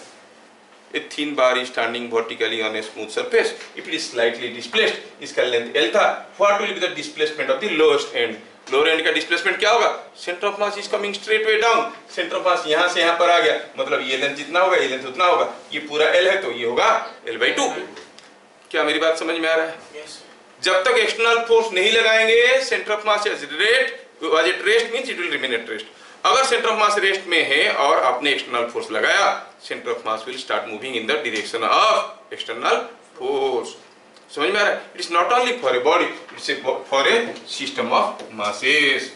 A thin bar is standing vertically on a smooth surface. If it is slightly displaced, इसका लेंथ L था. What will be the displacement of the lowest end? Lower and का डिस्प्लेसमेंट क्या होगा? Centre of mass is coming straight way down. Centre of मास यहाँ से यहाँ पर आ गया, मतलब ये लेंथ जितना होगा ये लेंथ उतना होगा. ये पूरा L है तो ये होगा L/2. क्या मेरी बात समझ में आ रहा है? yes. जब तक एक्सटर्नल फोर्स नहीं लगाएंगे centre of mass at rest means it will remain at rest. अगर सेंटर ऑफ मास रेस्ट में है और आपने एक्सटर्नल फोर्स लगाया, centre of mass will start moving in the direction of external force. समझ में आ रहा है? It is not only for a body, it's for a system of masses.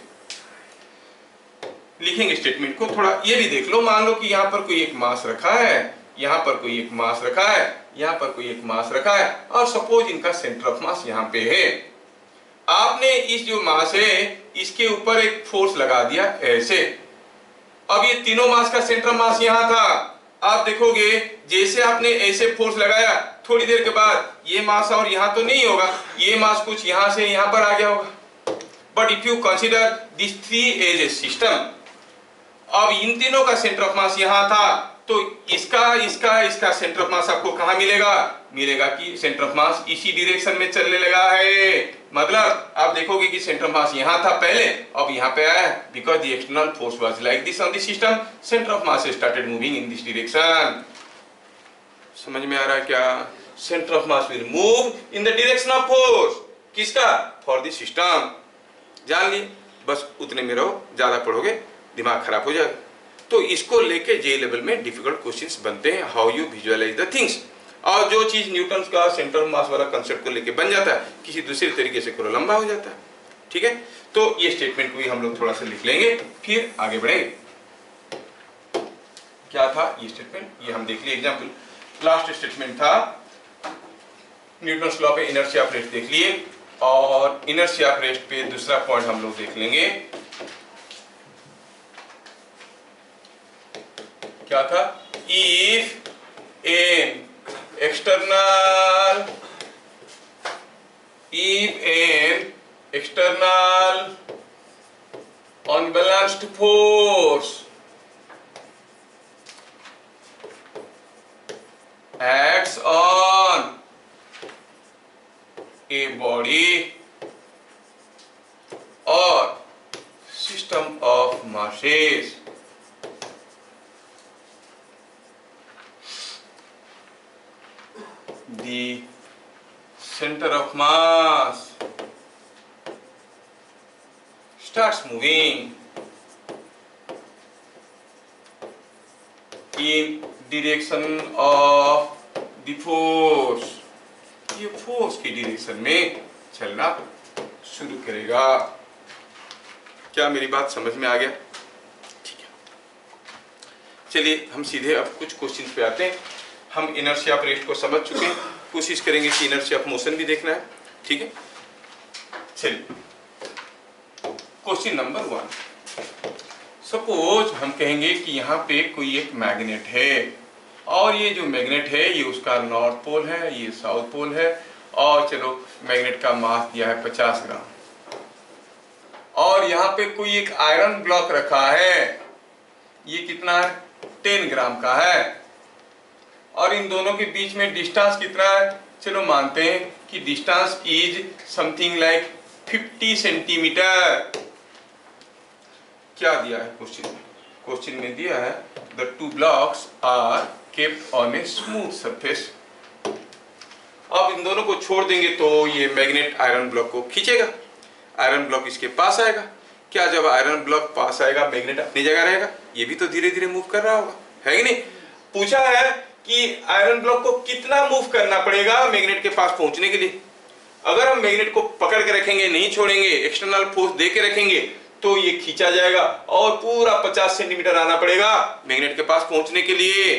लिखेंगे स्टेटमेंट को, थोड़ा ये भी देख लो. मान लो कि यहाँ पर कोई एक मास रखा है, यहाँ पर कोई एक मास रखा है, यहाँ पर कोई एक मास रखा है, और सपोज इनका सेंटर ऑफ मास यहाँ पे है. आपने इस जो मास है इसके ऊपर एक फोर्स लगा दिया ऐसे. अब ये तीनों मास का सेंटर मास यहाँ था. आप देखोगे जैसे आपने ऐसे फोर्स लगाया, थोड़ी देर के बाद ये मास और यहाँ तो नहीं होगा, ये मास कुछ यहाँ से यहाँ पर आ गया होगा. But if you consider this three as a system, अब इन तीनों का सेंटर ऑफ मास यहाँ था, तो इसका सेंटर ऑफ मास आपको कहाँ मिलेगा? मिलेगा कि सेंटर ऑफ मास इसी डायरेक्शन में चलने लगा है. मतलब आप देखोगे कि सेंटर ऑफ मास यहाँ था पहले, अब यहाँ पे आया, because the external force was like this on the system, centre of mass started moving in this direction. समझ में आ रहा है क्या? Centre of mass will move in the direction of force. किसका? For the system. जान लिए, बस उतने में रहो, ज्यादा पढ़ोगे दिमाग खराब हो जाएगा. तो इसको लेके जे लेवल में डिफिकल्ट क्वेश्चंस बनते हैं, how you visualise the things. और जो चीज न्यूटन का सेंटर ऑफ मास वाला कंसेप्ट को लेके बन जाता है, किसी दूसरे तरीके से थोड़ा लंबा हो जाता है. ठीक है, तो ये स्टेटमेंट को भी हम लोग थोड़ा सा लिख लेंगे, फिर आगे बढ़ेंगे. क्या था ये स्टेटमेंट? ये हम देख लिए एग्जाम्पल. लास्ट स्टेटमेंट था न्यूटन्स लॉ पे इनर्शिया ऑफ रेस्ट देख लिए, और इनर्शिया ऑफ रेस्ट पे दूसरा पॉइंट हम लोग देख लेंगे. क्या था? If an external unbalanced force acts on a body or system of masses, the center of mass starts moving in direction of the force. ये फोर्स की डायरेक्शन में चलना शुरू करेगा. क्या मेरी बात समझ में आ गया? ठीक है, चलिए हम सीधे अब कुछ क्वेश्चन पे आते हैं. हम इनर्शिया ऑफ रेस्ट को समझ चुके हैं, कोशिश करेंगे कि इनर्शिया ऑफ मोशन भी देखना है. ठीक है, चलिए क्वेश्चन नंबर 1. सपोज हम कहेंगे कि यहाँ पे कोई एक मैग्नेट है, और ये जो मैग्नेट है ये उसका नॉर्थ पोल है, ये साउथ पोल है, और चलो मैग्नेट का मास दिया है 50 ग्राम, और यहाँ पे कोई एक आयरन ब्लॉक रखा है, ये कितना है? 10 ग्राम का है, और इन दोनों के बीच में डिस्टेंस कितना है? चलो मानते हैं कि distance is something like 50 centimetre. क्या दिया है क्वेश्चन में? क्वेश्चन में दिया है the two blocks are kept on a smooth surface. अब इन दोनों को छोड़ देंगे तो ये मैग्नेट आयरन ब्लॉक को खींचेगा, आयरन ब्लॉक इसके पास आएगा. क्या जब आयरन ब्लॉक पास आएगा मैग्नेट अपनी जगह रहेगा? ये भी तो धीरे धीरे मूव कर रहा होगा, है कि नहीं? पूछा है कि आयरन ब्लॉक को कितना मूव करना पड़ेगा मैग्नेट के पास पहुंचने के लिए. अगर हम मैग्नेट को पकड़ के रखेंगे, नहीं छोड़ेंगे, एक्सटर्नल फोर्स दे के रखेंगे, तो ये खींचा जाएगा और पूरा 50 सेंटीमीटर आना पड़ेगा मैग्नेट के पास पहुंचने के लिए.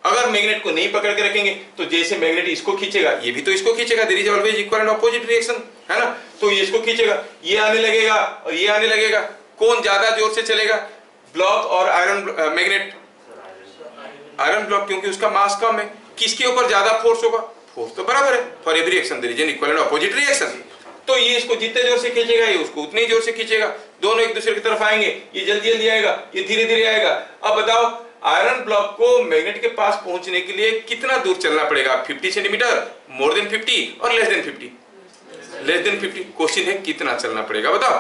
अगर मैग्नेट को नहीं पकड़ के रखेंगे तो जैसे मैग्नेट इसको खींचेगा, ये भी तो इसको खींचेगा. There is always equal and opposite reaction, है ना? तो ये इसको खींचेगा, ये आने लगेगा और ये आने लगेगा. कौन ज्यादा जोर से चलेगा, ब्लॉक और आयरन मैग्नेट? आयरन ब्लॉक, क्योंकि उसका मास कम है. किसके ऊपर ज्यादा फोर्स होगा? फोर्स तो बराबर है. For every reaction there is an equal and opposite reaction. तो ये इसको जितने जोर से खींचेगा ये उसको उतने ही जोर से खींचेगा. दोनों एक दूसरे की तरफ आएंगे, ये जल्दी जल्दी आएगा, ये धीरे धीरे आएगा. अब बताओ आयरन ब्लॉक को मैग्नेट के पास पहुंचने के लिए कितना दूर चलना पड़ेगा? 50 सेंटीमीटर, मोर देन 50 और less than 50? Less than 50। Question है कितना चलना पड़ेगा, बताओ।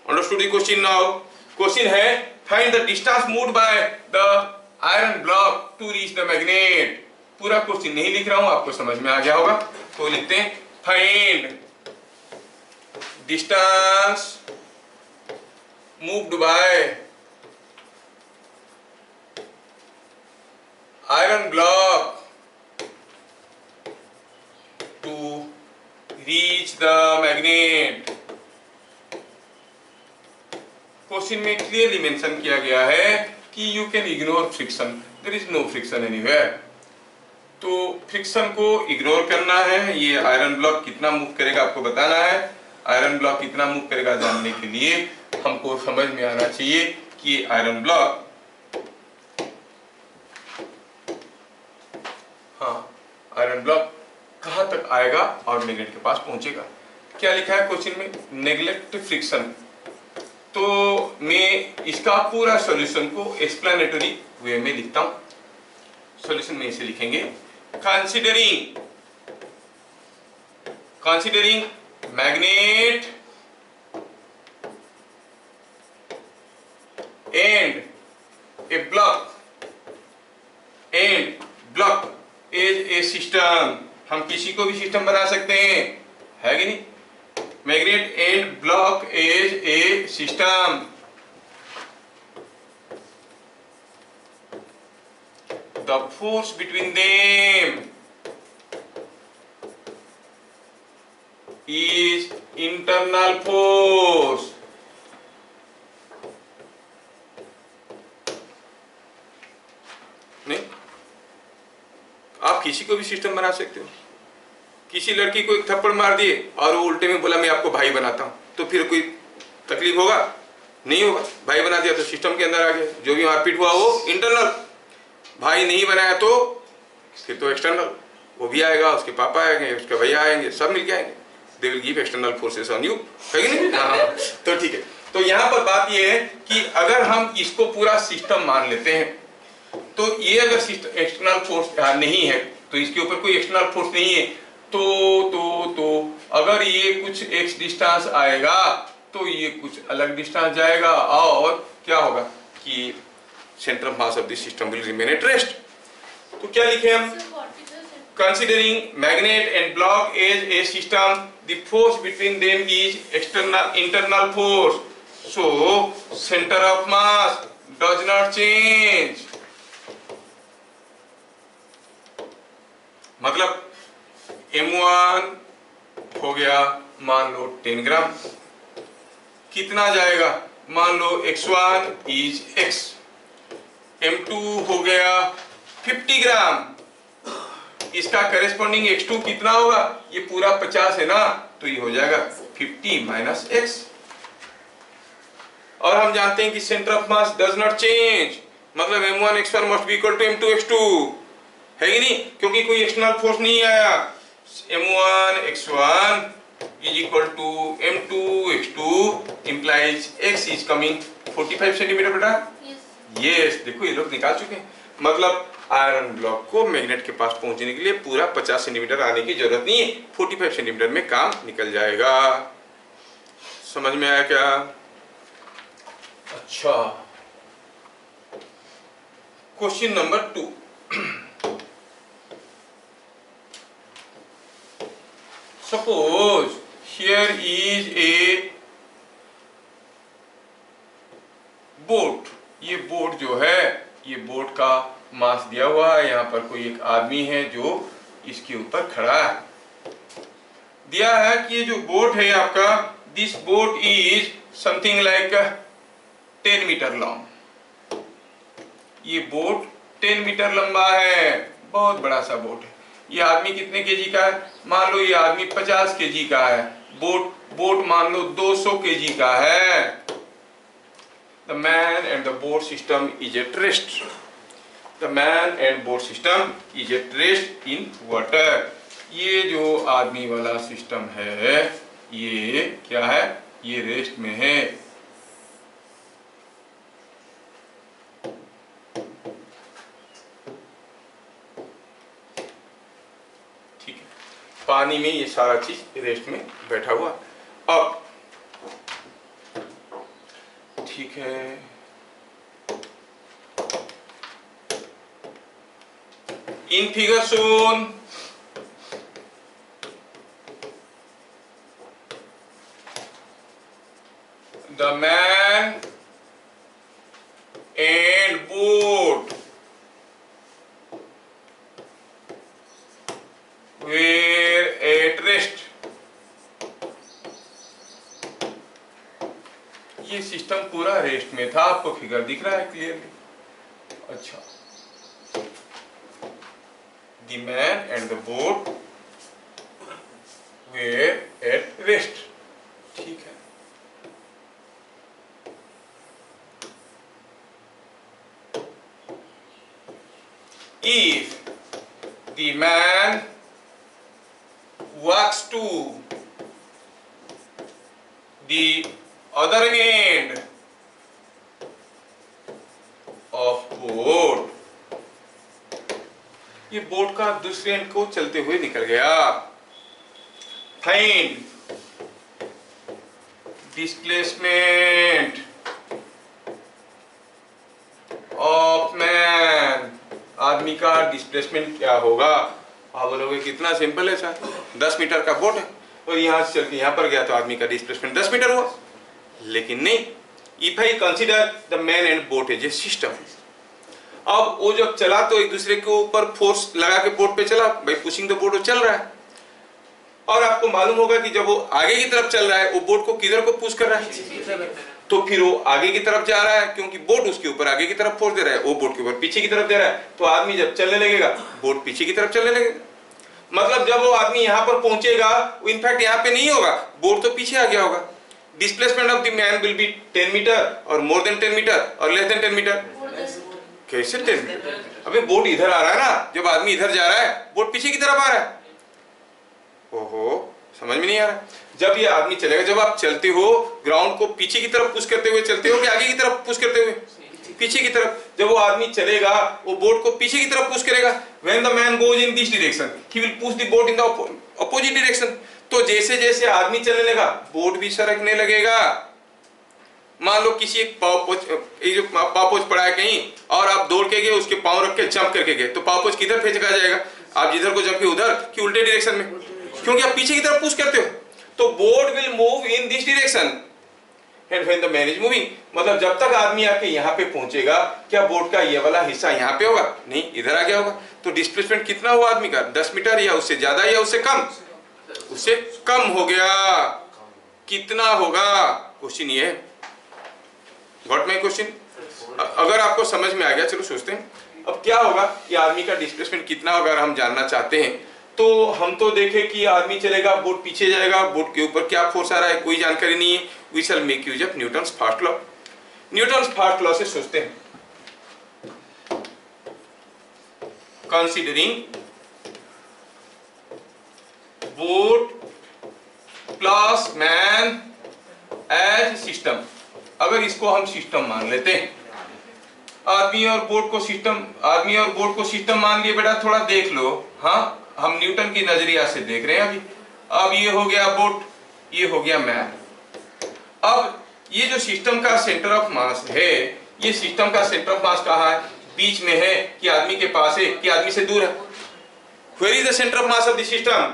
Understood the question now? Question है find the distance moved by the iron block to reach the magnet. पूरा क्वेश्चन नहीं लिख रहा हूं, आपको समझ में आ गया होगा, तो लिखते हैं find distance moved by iron block to reach the magnet. Question में क्लियरली मेंशन किया गया है कि you can ignore friction, there is no friction anywhere. तो फ्रिक्शन को इग्नोर करना है। ये आयरन ब्लॉक कितना मूव करेगा आपको बताना है। आयरन ब्लॉक कितना मूव करेगा जानने के लिए हमको समझ में आना चाहिए कि आयरन ब्लॉक, हाँ, आयरन ब्लॉक कहां तक आएगा और मैग्नेट के पास पहुंचेगा। क्या लिखा है क्वेश्चन में? Neglect friction. तो मैं इसका पूरा सॉल्यूशन को एक्सप्लेनेटरी वे में लिखता हूं। सॉल्यूशन में इसे लिखेंगे considering magnet and a block is a system। हम किसी को भी सिस्टम बना सकते हैं, है कि नहीं? Magnet and block is a system. The force between them is internal force। नहीं, आप किसी को भी सिस्टम बना सकते हो। किसी लड़की को एक थप्पड़ मार दिए और वो उल्टे में बोला मैं आपको भाई बनाता हूं, तो फिर कोई तकलीफ होगा? नहीं होगा। भाई बना दिया तो सिस्टम के अंदर आ गया। जो भी मारपीट हुआ वो इंटरनल। भाई नहीं बनाया तो फिर तो एक्सटर्नल, वो भी आएगा, उसके पापा आएंगे, उसके भैया आएंगे, सब मिलके आएंगे। They will give external forces on you, है कि नहीं? हाँ, तो ठीक है। तो यहाँ पर बात ये है कि अगर हम इसको पूरा सिस्टम मान लेते हैं, तो ये अगर एक्सटर्नल फोर्स नहीं है, तो इसके ऊपर कोई एक्सटर्नल फोर्स नहीं है, तो अगर ये कुछ एक्स डिस्टेंस आएगा तो ये कुछ अलग डिस्टेंस जाएगा, और क्या होगा कि centre of mass of this system will remain at rest. तो क्या लिखे हम? Considering magnet and block as a system, the force between them is internal force, so centre of mass does not change. मतलब M1 हो गया मान लो 10 ग्राम, कितना जाएगा? मान लो x1 इज x, M2 हो गया 50 ग्राम, इसका करेस्पॉन्डिंग x2 कितना होगा? ये पूरा 50 है ना, तो ये हो जाएगा 50 माइनस x। और हम जानते हैं कि centre of mass does not change, मतलब M1 x1 must be equal to M2 x2, है कि नहीं? क्योंकि कोई एक्सटर्नल फोर्स नहीं आया। M1 x1 is equal to M2 x2 implies x is coming 45 centimetre बेटा। यस, देखो ये लोग निकाल चुके हैं। मतलब आयरन ब्लॉक को मैग्नेट के पास पहुंचने के लिए पूरा 50 सेंटीमीटर आने की जरूरत नहीं है, 45 सेंटीमीटर में काम निकल जाएगा। समझ में आया क्या? अच्छा, question number 2। Suppose here is a boat। ये बोट जो है, ये बोट का मास दिया हुआ है। यहाँ पर कोई एक आदमी है जो इसके ऊपर खड़ा है। दिया है कि ये जो बोट है आपका, this boat is something like 10 metre long. ये बोट 10 मीटर लंबा है, बहुत बड़ा सा बोट है। ये आदमी कितने केजी का है? मान लो ये आदमी 50 केजी का है। बोट मान लो 200 केजी का है। The man and the boat system is at rest। The man and boat system is at rest in water। ये जो आदमी वाला सिस्टम है, ये क्या है? ये रेस्ट में है। पानी में ये सारा चीज रेस्ट में बैठा हुआ। अब ठीक है, in figure shown the man and boat were at rest। ये सिस्टम पूरा रेस्ट में था, आपको फिगर दिख रहा है क्लियरली। अच्छा, the man and the boat were at rest, ठीक है। If the man walks to the other end of boat, ये बोट का दूसरे एंड को चलते हुए निकल गया। फाइंड डिस्प्लेसमेंट ऑफ मैन, आदमी का डिस्प्लेसमेंट क्या होगा? आप बोलोगे कितना सिंपल है सर, 10 मीटर का बोट है और यहाँ से चल के यहाँ पर गया तो आदमी का डिस्प्लेसमेंट 10 मीटर हुआ। लेकिन नहीं, if I consider the man and boat as a system, अब वो जब चला तो एक दूसरे के ऊपर फोर्स लगा के बोट पे चला, भाई पुशिंग द बोट चल रहा है। और आपको मालूम होगा कि जब वो आगे की तरफ चल रहा है, वो बोट को किधर को पुश कर रहा है, तो फिर वो आगे की तरफ जा रहा है, क्योंकि बोट उसके ऊपर आगे की तरफ फोर्स दे रहा है, वो बोट के ऊपर पीछे की तरफ दे रहा है। तो आदमी जब चलने लगेगा, बोट पीछे की तरफ चलने लगेगा। मतलब जब वो आदमी यहाँ पर पहुंचेगा, वो इनफैक्ट यहाँ पे नहीं होगा, बोट तो पीछे आ गया होगा। Displacement of the man will be 10 metre और मोर देन 10 मीटर और लेस देन 10 मीटर। कैसे 10 मीटर? अबे बोट इधर आ रहा है ना, जब आदमी इधर जा रहा है, बोट पीछे की तरफ आ रहा है। ओहो, समझ में नहीं आ रहा। जब ये आदमी चलेगा, जब आप चलते हो ग्राउंड को पीछे की तरफ पुश करते हुए चलते हो कि आगे की तरफ पुश करते हुए? पीछे की तरफ। जब वो आदमी चलेगा, वो बोट को पीछे की तरफ पुश करेगा। When the man goes in this direction, he will push the boat in the opposite direction। तो जैसे जैसे आदमी चलने लगा, बोट भी सरकने लगेगा। मान लो किसी एक पापोच पड़ा है कहीं और आप दौड़ के गए, उसके पाँव रख के जंप करके गए, तो पापोच किधर फेंका जाएगा? आप जिधर को जंप के उधर कि उल्टे डायरेक्शन में, क्योंकि आप पीछे की तरफ पुश करते हो। तो boat will move in this direction and when the man is moving, मतलब जब तक आदमी आके यहाँ पे पहुंचेगा, क्या बोट का ये वाला हिस्सा यहाँ पे होगा? नहीं, इधर आ गया होगा। तो डिस्प्लेसमेंट कितना हुआ आदमी का? 10 मीटर या उससे ज्यादा या उससे कम? उससे कम हो गया। कितना होगा? क्वेश्चन ये है। Got my question? अगर आपको समझ में आ गया, चलो सोचते हैं अब क्या होगा। ये आदमी का डिस्प्लेसमेंट कितना होगा अगर हम जानना चाहते हैं, तो हम तो देखें कि आदमी चलेगा, बोट पीछे जाएगा, बोट के ऊपर क्या फोर्स आ रहा है, कोई जानकारी नहीं है। We shall make use of Newton's first law. Newton's first law से सोचते हैं। Considering boat plus man as system, अगर इसको हम सिस्टम मान लेते हैं, आदमी और बोट को सिस्टम मान लिए। बेटा थोड़ा देख लो, हाँ हम न्यूटन की नजरिया से देख रहे हैं अभी। अब ये हो गया बोट, ये हो गया मैन। अब ये जो सिस्टम का सेंटर ऑफ मास है, ये सिस्टम का सेंटर ऑफ मास कहाँ है? बीच में है कि आदमी के पास है कि आदमी से दूर है? Where is the centre of mass of the system?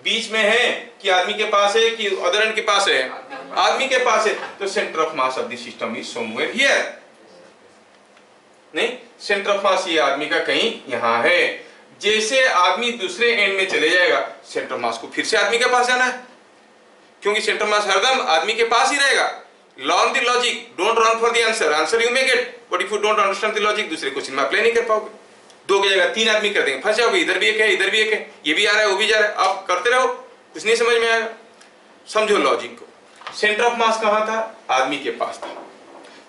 बीच में है कि आदमी के पास है कि अदर एंड के पास है? आदमी के पास है। तो centre of mass of the system is somewhere here. नहीं, सेंटर ऑफ मास ये आदमी का कहीं यहाँ है। जैसे आदमी दूसरे एंड में चले जाएगा, सेंटर मास को फिर से आदमी के पास जाना है, क्योंकि सेंटर मास हरदम आदमी के पास ही रहेगा। Learn the logic, don't run for the answer, answer you may gate, but if you don't understand the logic, दूसरे क्वेश्चन में अप्लाई नहीं कर पाओगे। 2 की जगह 3 आदमी कर देंगे, फंस जाओगे। इधर भी एक है, इधर भी एक है, ये भी आ रहा है, वो भी जा रहा है, आप करते रहो, कुछ नहीं समझ में आएगा। समझो लॉजिक को। सेंटर ऑफ मास कहाँ था? आदमी के पास था।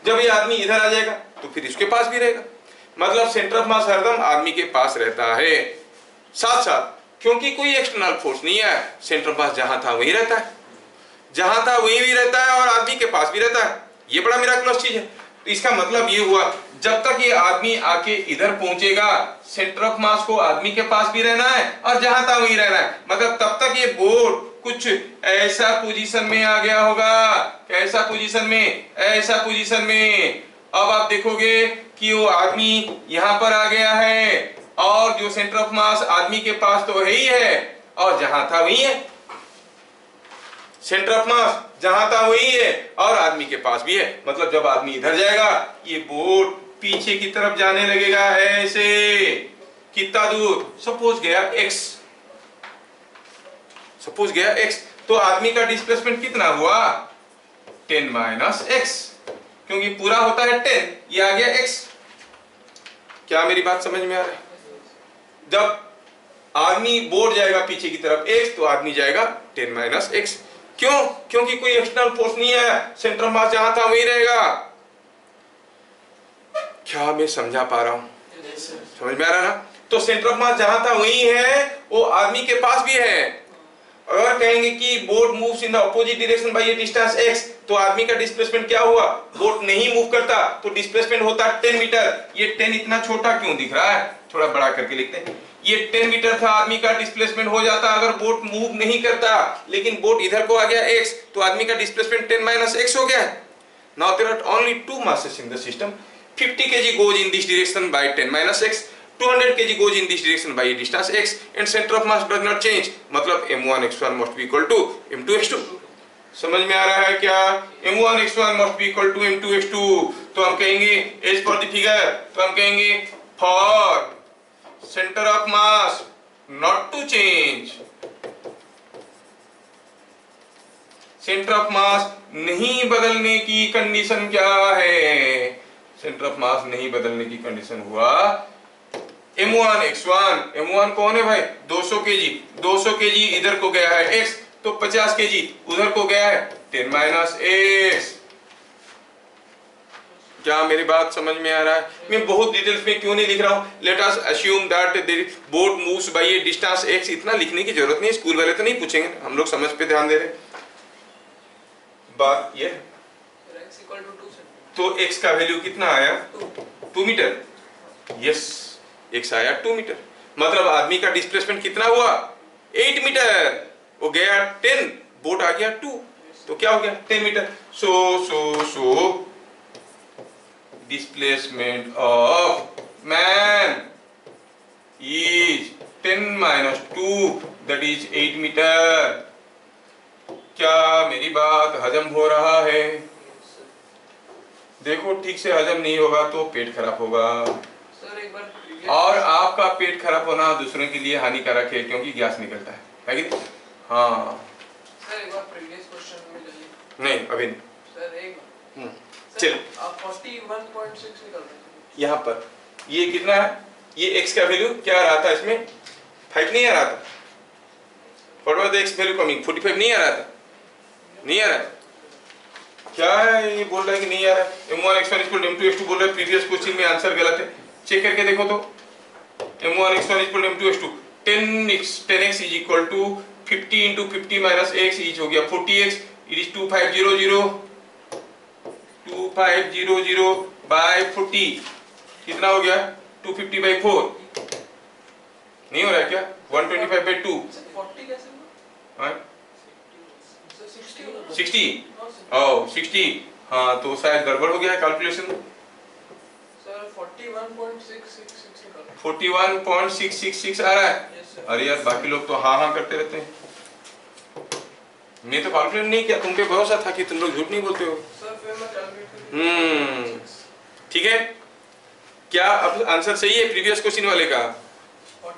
जब ये आदमी इधर आ जाएगा तो फिर इसके पास भी रहेगा। मतलब सेंटर ऑफ मास हरदम आदमी के पास रहता है। साथ साथ क्योंकि कोई एक्सटर्नल फोर्स नहीं है, सेंटर ऑफ मास जहां था वहीं रहता है, जहां था वहीं भी रहता है और आदमी के पास भी रहता है। ये बड़ा मिराकुलस चीज है। तो इसका मतलब ये हुआ जब तक ये आदमी आके इधर पहुंचेगा सेंटर ऑफ मास को आदमी के पास भी रहना है और जहां था वहीं रहना है, मतलब तब तक ये बोर्ड कुछ ऐसा पोजीशन में आ गया होगा। कैसा पोजीशन में? ऐसा पोजीशन में। अब आप देखोगे कि वो आदमी यहां पर आ गया है और जो सेंटर ऑफ मास आदमी के पास तो है ही है और जहां था वही है। सेंटर ऑफ मास जहां था वही है और आदमी के पास भी है, मतलब जब आदमी इधर जाएगा ये बोर्ड पीछे की तरफ जाने लगेगा ऐसे। कितना दूर? सपोज गया x, सपोज गया x, तो आदमी का डिस्प्लेसमेंट कितना हुआ? 10 माइनस x, क्योंकि पूरा होता है 10, ये आ गया x। क्या मेरी बात समझ में आ रहा है? जब आदमी बोर्ड जाएगा पीछे की तरफ x तो आदमी जाएगा 10 माइनस x। क्यों? क्योंकि कोई एक्सटर्नल फोर्स नहीं है, सेंटर ऑफ मास जहां था वहीं रहेगा। क्या मैं समझा पा रहा हूं? समझ में आ रहा ना? तो सेंटर ऑफ मास जहां था वहीं है, वो आदमी के पास भी है। अगर कहेंगे कि board moves in the opposite direction by a distance x, तो आदमी का डिस्प्लेसमेंट क्या हुआ? बोर्ड नहीं मूव करता तो डिस्प्लेसमेंट होता 10 मीटर। ये 10 इतना छोटा क्यों दिख रहा है? थोड़ा बड़ा करके लिखते हैं। ये 10 मीटर था आदमी का डिस्प्लेसमेंट हो जाता अगर बोट मूव नहीं करता, लेकिन बोट इधर को आ गया x, तो आदमी का डिस्प्लेसमेंट 10 माइनस x हो गया। Now there are only two masses in the system. 50 kg goes in this direction by 10 minus x, 200 kg goes in this direction by a distance x, and center of mass does not change, मतलब m1 x1 must be equal to m2 x2। समझ में आ रहा है क्या? m1 x1 must be equal to m2 x2। तो हम कहेंगे as per the figure, तो हम कहेंगे for center of mass not to change, centre of मास नहीं बदलने की कंडीशन क्या है? सेंटर ऑफ मास नहीं बदलने की कंडीशन हुआ m1 x1। m1 कौन है भाई? 200 kg, 200 kg इधर को गया है x, तो 50 kg उधर को गया है 10 माइनस x। क्या मेरी बात समझ में आ रहा है? मैं बहुत डिटेल्स में क्यों नहीं लिख रहा हूं? Let us assume that the boat moves bye a distance x। इतना लिखने की जरूरत नहीं, स्कूल वाले तो नहीं पूछेंगे, हम लोग समझ पे ध्यान दे रहे हैं। बात ये तो x का वैल्यू कितना आया? 2 मीटर। यस, x आया 2 मीटर, मतलब आदमी का डिस्प्लेसमेंट कितना हुआ? 8 मीटर। वो गया 10, बोट आ गया 2, तो क्या हो गया? 10 metre. So displacement of man is 10 minus 2, that is 8 metre. क्या मेरी बात हजम हो रहा है? देखो ठीक से हजम नहीं होगा तो पेट खराब होगा, और आपका पेट खराब होना दूसरों के लिए हानिकारक है क्योंकि गैस निकलता है कि नहीं? हाँ सर एक बार प्रीवियस क्वेश्चन में जाइए। नहीं अभी नहीं। सर एक चल आप 41.6 निकल रहे हैं यहाँ पर। ये कितना है? ये x का वैल्यू क्या आ रहा था इसमें? 5 नहीं आ रहा था। What was the x value coming? 45 नहीं आ रहा था, नहीं आ रहा है। क्या है ये बोल रहा है कि नहीं आ रहा है? m1 x1 equal m2 x2 बोल रहा है। प्रीवियस क्वेश्चन में आंसर गलत है, चेक करके देखो तो। m1 x1 equal m2 x2, 10x is equal to 50 into 50 minus x is हो गया 40x, इट इज 2500 बाय 40 कितना हो गया? 250 by 4 नहीं हो रहा है क्या? 125 by 2 40 कैसे हुआ? हाँ 60 60 ओह 60। हाँ तो शायद गड़बड़ हो गया है कैलकुलेशन। सर 41.666 निकल 41.666 आ रहा है। Yes sir. अरे यार बाकी लोग तो हाँ हाँ करते रहते हैं, मैं तो कैलकुलेट नहीं किया, तुम पे भरोसा था कि तुम लोग झूठ नहीं बोलते हो। सर फिर मैं कैलकुलेट ठीक है, क्या अब आंसर सही है प्रीवियस क्वेश्चन वाले का?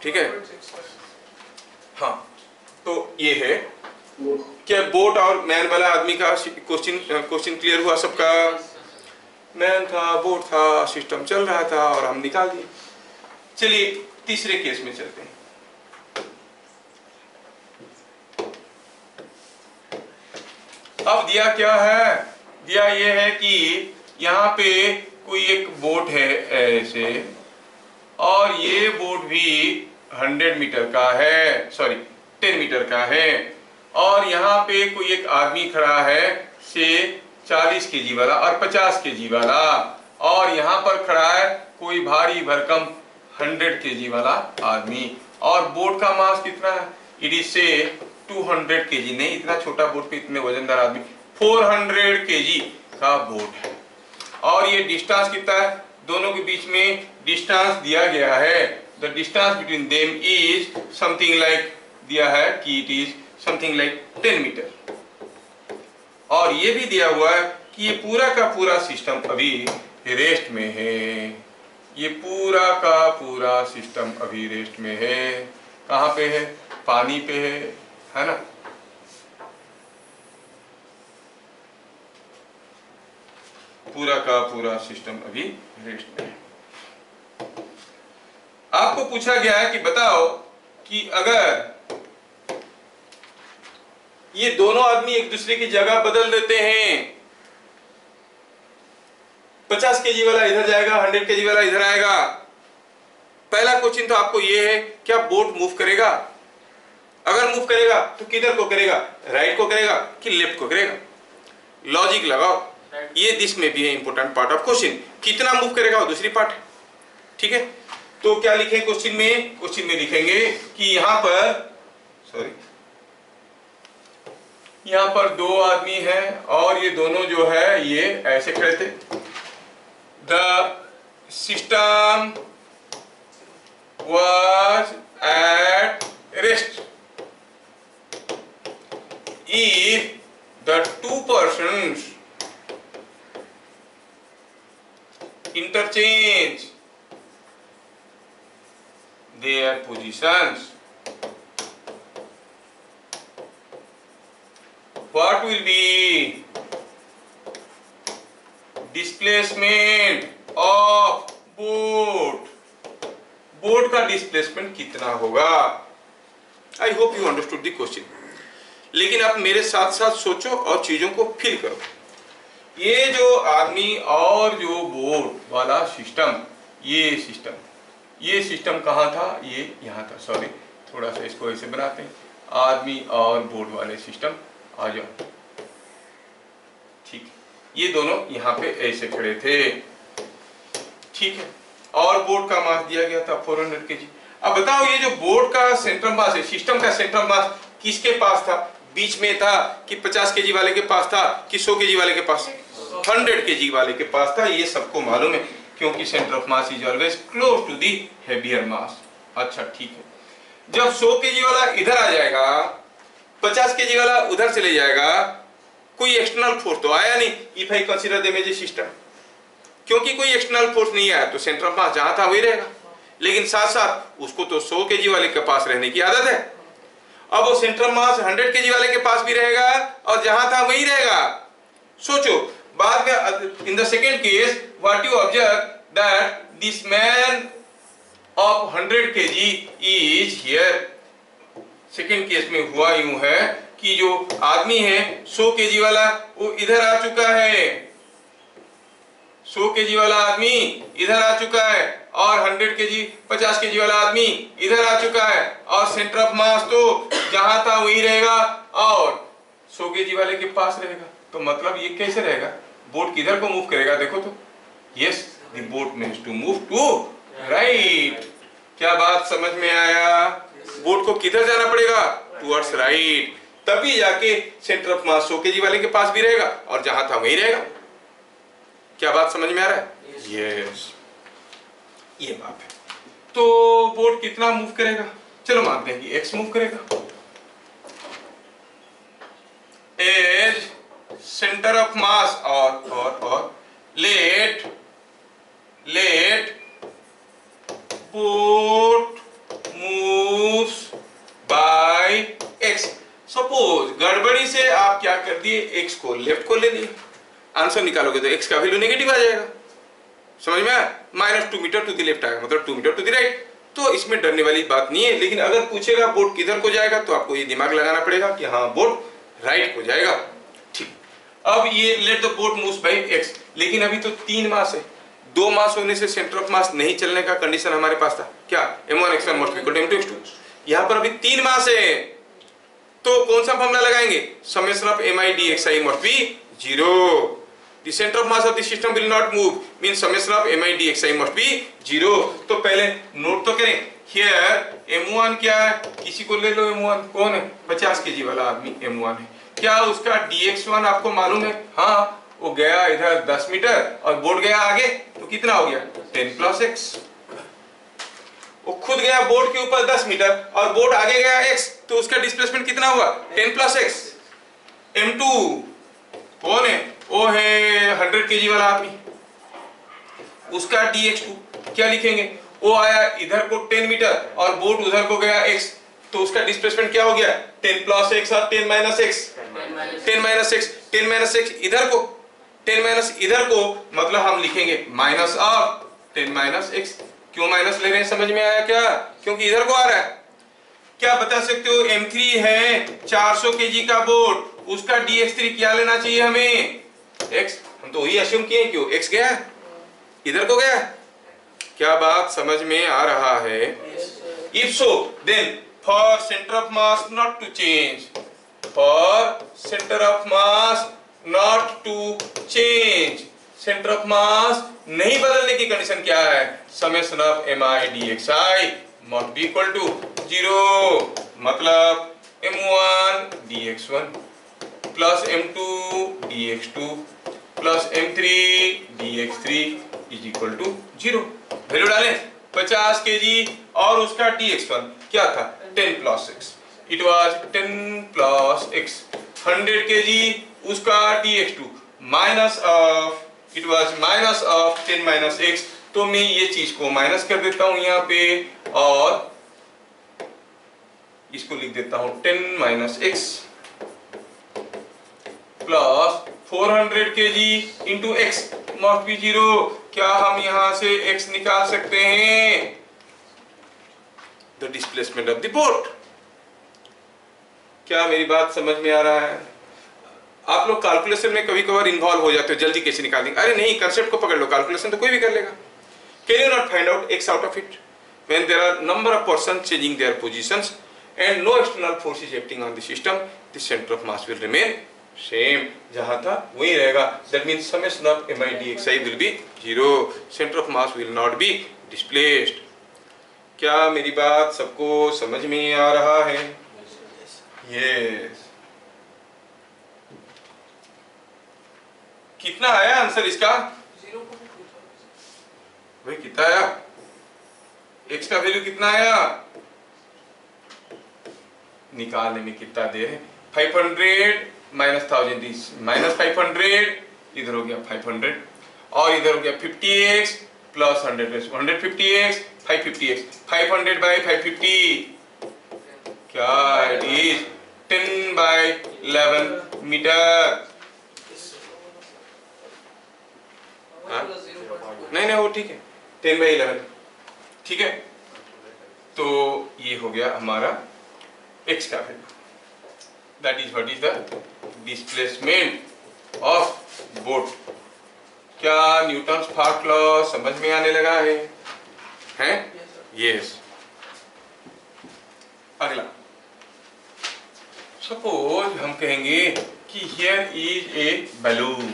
ठीक है। हाँ तो ये है क्या बोट और मैन वाला आदमी का क्वेश्चन क्लियर हुआ सबका? मैन था, बोट था, सिस्टम चल रहा था और हम निकाल दिए। चलिए तीसरे केस में चलते हैं। अब दिया क्या है? दिया ये है कि यहाँ पे कोई एक बोट है ऐसे, और ये बोट भी 100 मीटर का है, सॉरी 10 मीटर का है, और यहाँ पे कोई एक आदमी खड़ा है से 40 kg वाला और 50 kg वाला, और यहाँ पर खड़ा है कोई भारी भरकम 100 kg वाला आदमी, और बोट का मास कितना है? इट इज से 200 kg, नहीं इतना छोटा बोट पे इतने वजनदार आदमी, 400 kg का बोट है। और ये डिस्टेंस कितना है? दोनों के बीच में डिस्टेंस दिया गया है, the distance between them is something like, दिया है कि it is something like 10 metre. और ये भी दिया हुआ है कि ये पूरा का पूरा सिस्टम अभी रेस्ट में है, ये पूरा का पूरा सिस्टम अभी रेस्ट में है। कहाँ पे है? पानी पे है ना। पूरा का पूरा सिस्टम अभी रेस्ट में है। आपको पूछा गया है कि बताओ कि अगर ये दोनों आदमी एक दूसरे की जगह बदल देते हैं, 50 kg वाला इधर जाएगा, 100 kg वाला इधर आएगा, पहला क्वेश्चन तो आपको ये है, क्या बोट मूव करेगा? अगर मूव करेगा तो किधर को करेगा? राइट को करेगा कि लेफ्ट को करेगा? लॉजिक लगाओ, ये दिस में भी है इंपॉर्टेंट पार्ट ऑफ क्वेश्चन। कितना मूव करेगा वो दूसरी पार्ट है, ठीक है। तो क्या लिखें क्वेश्चन में? क्वेश्चन में लिखेंगे कि यहां पर, सॉरी, यहां पर दो आदमी हैं और ये दोनों जो है ये ऐसे खड़े थे। The system was at rest if the two persons interchange their positions, what will be displacement of boat? Board का डिस्प्लेसमेंट कितना होगा? I hope you understood the question. लेकिन आप मेरे साथ साथ सोचो और चीजों को फील करो। ये जो आदमी और जो बोर्ड वाला सिस्टम, ये सिस्टम कहाँ था? ये यहाँ था। सॉरी, थोड़ा सा इसको ऐसे बनाते हैं, आदमी और बोर्ड वाले सिस्टम आ जाओ, ठीक। ये दोनों यहाँ पे ऐसे खड़े थे, ठीक है, और बोर्ड का मास दिया गया था 400 kg। अब बताओ ये जो बोर्ड का सेंट्रल मास है, सिस्टम का सेंट्रल मास किसके पास था? बीच में था कि 50 kg वाले के पास था कि 100 kg वाले के पास? 100 kg वाले के पास था, ये सबको मालूम है, क्योंकि centre of mass is always close to the heavier mass. अच्छा ठीक है, जब 100 kg वाला इधर आ जाएगा, 50 kg वाला उधर चले जाएगा, कोई एक्सटर्नल फोर्स तो आया नहीं। If I consider the image system, क्योंकि कोई एक्सटर्नल फोर्स नहीं आया तो सेंटर ऑफ मास जहां था वही रहेगा। लेकिन साथ साथ उसको तो 100 kg वाले के पास रहने की आदत है। अब वो सेंटर ऑफ मास 100 kg वाले के पास भी रहेगा और जहां था वही रहेगा। सोचो बाद में in the second case what you observe that this man of 100 kg is here. Second case में हुआ यूं है कि जो आदमी है 100 kg वाला वो इधर आ चुका है, 100 kg वाला आदमी इधर आ चुका है, और 100 kg 50 kg वाला आदमी इधर आ चुका है, और सेंटर ऑफ मास तो जहां था वही रहेगा और 100 kg वाले के पास रहेगा। तो मतलब ये कैसे रहेगा? बोट किधर को मूव करेगा? देखो तो, yes, the boat means to move to right. क्या बात समझ में आया? बोट को किधर जाना पड़ेगा? टुवर्ड्स राइट, तभी जाके सेंटर ऑफ मास 100 kg वाले के पास भी रहेगा और जहां था वही रहेगा। क्या बात समझ में आ रहा है? यस, ये बात है। तो बोट कितना मूव करेगा? चलो मानते हैं कि x मूव करेगा। एज सेंटर ऑफ मास और let boat moves by x। Suppose गड़बड़ी से आप क्या कर दिए, x को लेफ्ट को ले लिए, आंसर निकालोगे तो x का वैल्यू नेगेटिव आ जाएगा। समझ में आया? -2 मीटर टू द लेफ्ट आएगा, मतलब 2 मीटर टू द राइट। तो इसमें डरने वाली बात नहीं है। लेकिन अगर पूछेगा बोट किधर को जाएगा तो आपको ये दिमाग लगाना पड़ेगा कि हाँ बोट राइट को जाएगा, ठीक। अब ये let the boat moves by x, लेकिन अभी तो 3 मास है। 2 मास होने से सेंटर ऑफ मास नहीं चलने का कंडीशन हमारे पास था, क्या? m1x1 must equal to m2x2। यहाँ पर अभी 3 मास है, तो कौन सा फॉर्मूला लगाएंगे? Summation of mi dxi must be 0. The center of mass of the system will not move, means summation of mi dxi must be 0. तो पहले नोट तो करें, here m1 क्या है, किसी को ले लो m1, कौन है, 50 kg वाला आदमी m1 है, क्या उसका dx1 आपको मालूम है, हाँ वो गया इधर 10 मीटर और बोर्ड गया आगे, तो कितना हो गया 10 प्लस x, वो खुद गया बोर्ड के ऊपर 10 मीटर और बोर्ड आगे गया x, तो उसका डिस्प्लेसमेंट कितना हुआ 10 प्लस x. m2 कौन है, वो है 100 kg वाला आदमी, उसका dx2 क्या लिखेंगे, वो आया इधर को 10 मीटर और बोर्ड उधर को गया x, तो उसका डिस्प्लेसमेंट क्या हो गया 10 प्लस x और 10 minus x, 10 minus x, 10 minus x इधर को, 10 माइनस इधर को, मतलब हम लिखेंगे माइनस ऑफ 10 माइनस x. क्यों माइनस ले रहे हैं, समझ में आया क्या, क्योंकि इधर को आ रहा है. क्या बता सकते हो, m3 है 400 kg का बोर्ड, उसका dx3 क्या लेना चाहिए हमें x, हम तो वही अस्यूम किए, क्यों x गया इधर को गया. क्या बात समझ में आ रहा है. If so, then for center of mass not to change, for center of mass not to change, center of mass नहीं बदलने की कंडीशन क्या है, summation of mi dxi must be equal to 0. मतलब m1 dx1 plus m2 dx2 plus m3 dx3 is equal to 0. Value डालें 50 kg और उसका dx1 क्या था 10 plus x, it was 10 plus x. 100 kg उसका dx2 minus of, it was minus of 10 minus x. तो मैं ये चीज को माइनस कर देता हूं यहाँ पे और इसको लिख देता हूं 10 minus x plus 400 kg into x must be 0. क्या हम यहां से x निकाल सकते हैं, the displacement of the board. क्या मेरी बात समझ में आ रहा है. आप लोग कैलकुलेशन में कभी कभार इन्वॉल्व हो जाते हो, जल्दी कैसे निकाल देंगे, अरे नहीं कंसेप्ट को पकड़ लो, कैलकुलेशन तो कोई भी कर लेगा. Can you not find out x out of it when there are number of persons changing their positions and no external force is acting on the system, the center of mass will remain same. जहां था वही रहेगा. That means summation of mi dxi will be 0. Center of mass will not be displaced. क्या मेरी बात सबको समझ में आ रहा है. Yes. कितना आया आंसर इसका, 0.2. भाई कितना आया, x का वैल्यू कितना आया, निकालने में कितना देर है. 500 माइनस 1000 माइनस 500, इधर हो गया 500 और इधर हो गया 50x plus 150x 550x, 500 by 550 क्या इट इज 10 by 11 मीटर. नहीं नहीं वो ठीक है 10 by 11 ठीक है. तो ये हो गया हमारा x का value, that is what is the displacement of boat. क्या न्यूटन्स फर्स्ट लॉ समझ में आने लगा है, हैं? यस. अगला सपोज हम कहेंगे कि हियर इज ए बैलून.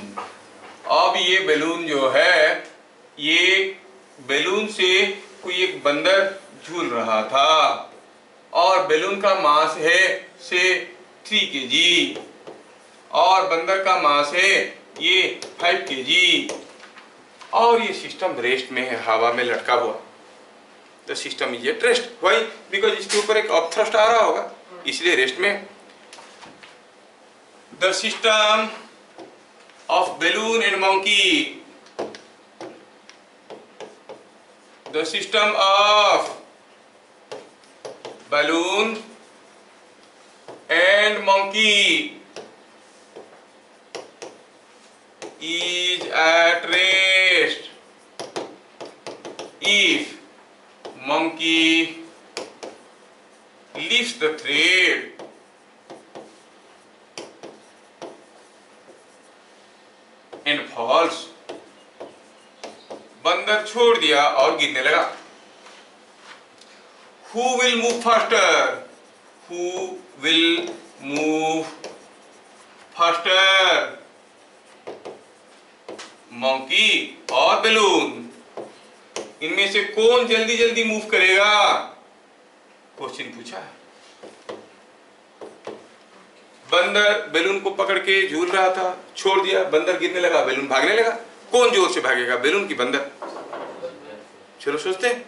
अब ये बैलून जो है, ये बैलून से कोई एक बंदर झूल रहा था और बैलून का मास है से 3 kg और बंदर का मास है ये 5 kg और ये सिस्टम रेस्ट में है, हवा में लटका हुआ. The system is at rest. Why, because इसके ऊपर एक अपथ्रस्ट आ रहा होगा इसलिए रेस्ट में. The system of balloon and monkey, the system of balloon and monkey is at rest if monkey lifts the thread and falls. बंदर छोड़ दिया और गिरने लगा. Who will move faster? Who will move faster? Monkey और balloon, इनमें से कौन जल्दी जल्दी मूव करेगा? क्वेश्चन पूछा है। बंदर बैलून को पकड़ के झूल रहा था, छोड़ दिया, बंदर गिरने लगा, बैलून भागने लगा, कौन जोर से भागेगा, बैलून की बंदर? चलो सोचते हैं,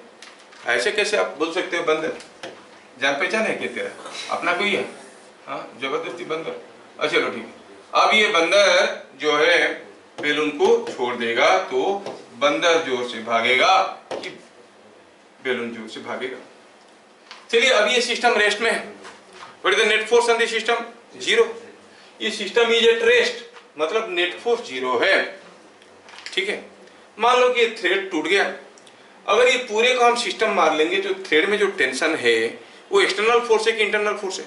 ऐसे कैसे आप बोल सकते हो? बंदर जान पहचान है क्या तेरा? अपना कोई है? हाँ, जबरदस्ती बंदर। अच्छा चलो ठीक है। अब ये बंदर जो है बैलून को छोड़ देगा तो बंदर जोर से भागेगा कि बैलून जोर से भागेगा? चलिए अब ये सिस्टम रेस्ट में है। What is the net force on the system? Zero. ये सिस्टम इज एट रेस्ट, मतलब नेट फोर्स जीरो है। ठीक है, मान लो कि ये थ्रेड टूट गया। अगर ये पूरे को हम सिस्टम मार लेंगे तो थ्रेड में जो टेंशन है वो एक्सटर्नल फोर्स है कि इंटरनल फोर्स है?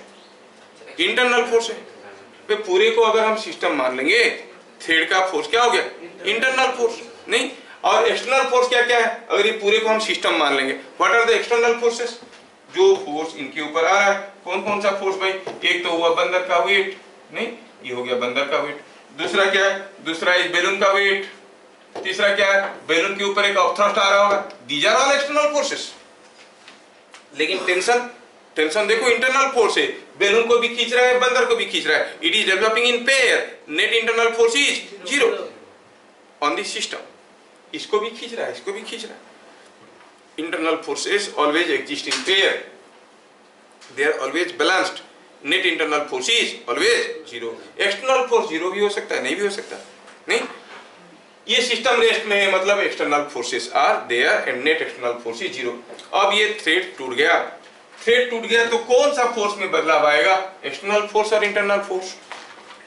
इंटरनल फोर्स है। तो पूरे को अगर हम सिस्टम मान लेंगे, थ्रेड का फोर्स क्या हो गया? Internal force. नहीं, और एक्सटर्नल फोर्स क्या क्या है? अगर ये पूरे को हम सिस्टम मान लेंगे, what are the external forces? जो फोर्स इनके ऊपर आ रहा है, कौन कौन सा फोर्स भाई? एक तो हुआ बंदर का वेट, नहीं ये हो गया बंदर का वेट। दूसरा क्या है? दूसरा इस बैलून का वेट। तीसरा क्या है? बैलून के ऊपर एक अपथ्रस्ट आ रहा होगा। These are all external forces. लेकिन टेंशन, टेंशन देखो इंटरनल फोर्स है, बैलून को भी खींच रहा है, बंदर को भी खींच रहा है। It is developing in pair, net internal force is zero on this system. इसको भी खींच रहा है, इसको भी खींच रहा है। Internal forces always exist in pair. They are always balanced. Net internal force is always zero. External force zero भी हो सकता है, नहीं भी हो सकता, नहीं। ये सिस्टम रेस्ट में है, मतलब external forces are there and net external force is zero. अब ये थ्रेड टूट गया, थ्रेड टूट गया तो कौन सा फोर्स में बदलाव आएगा? एक्सटर्नल फोर्स और internal force?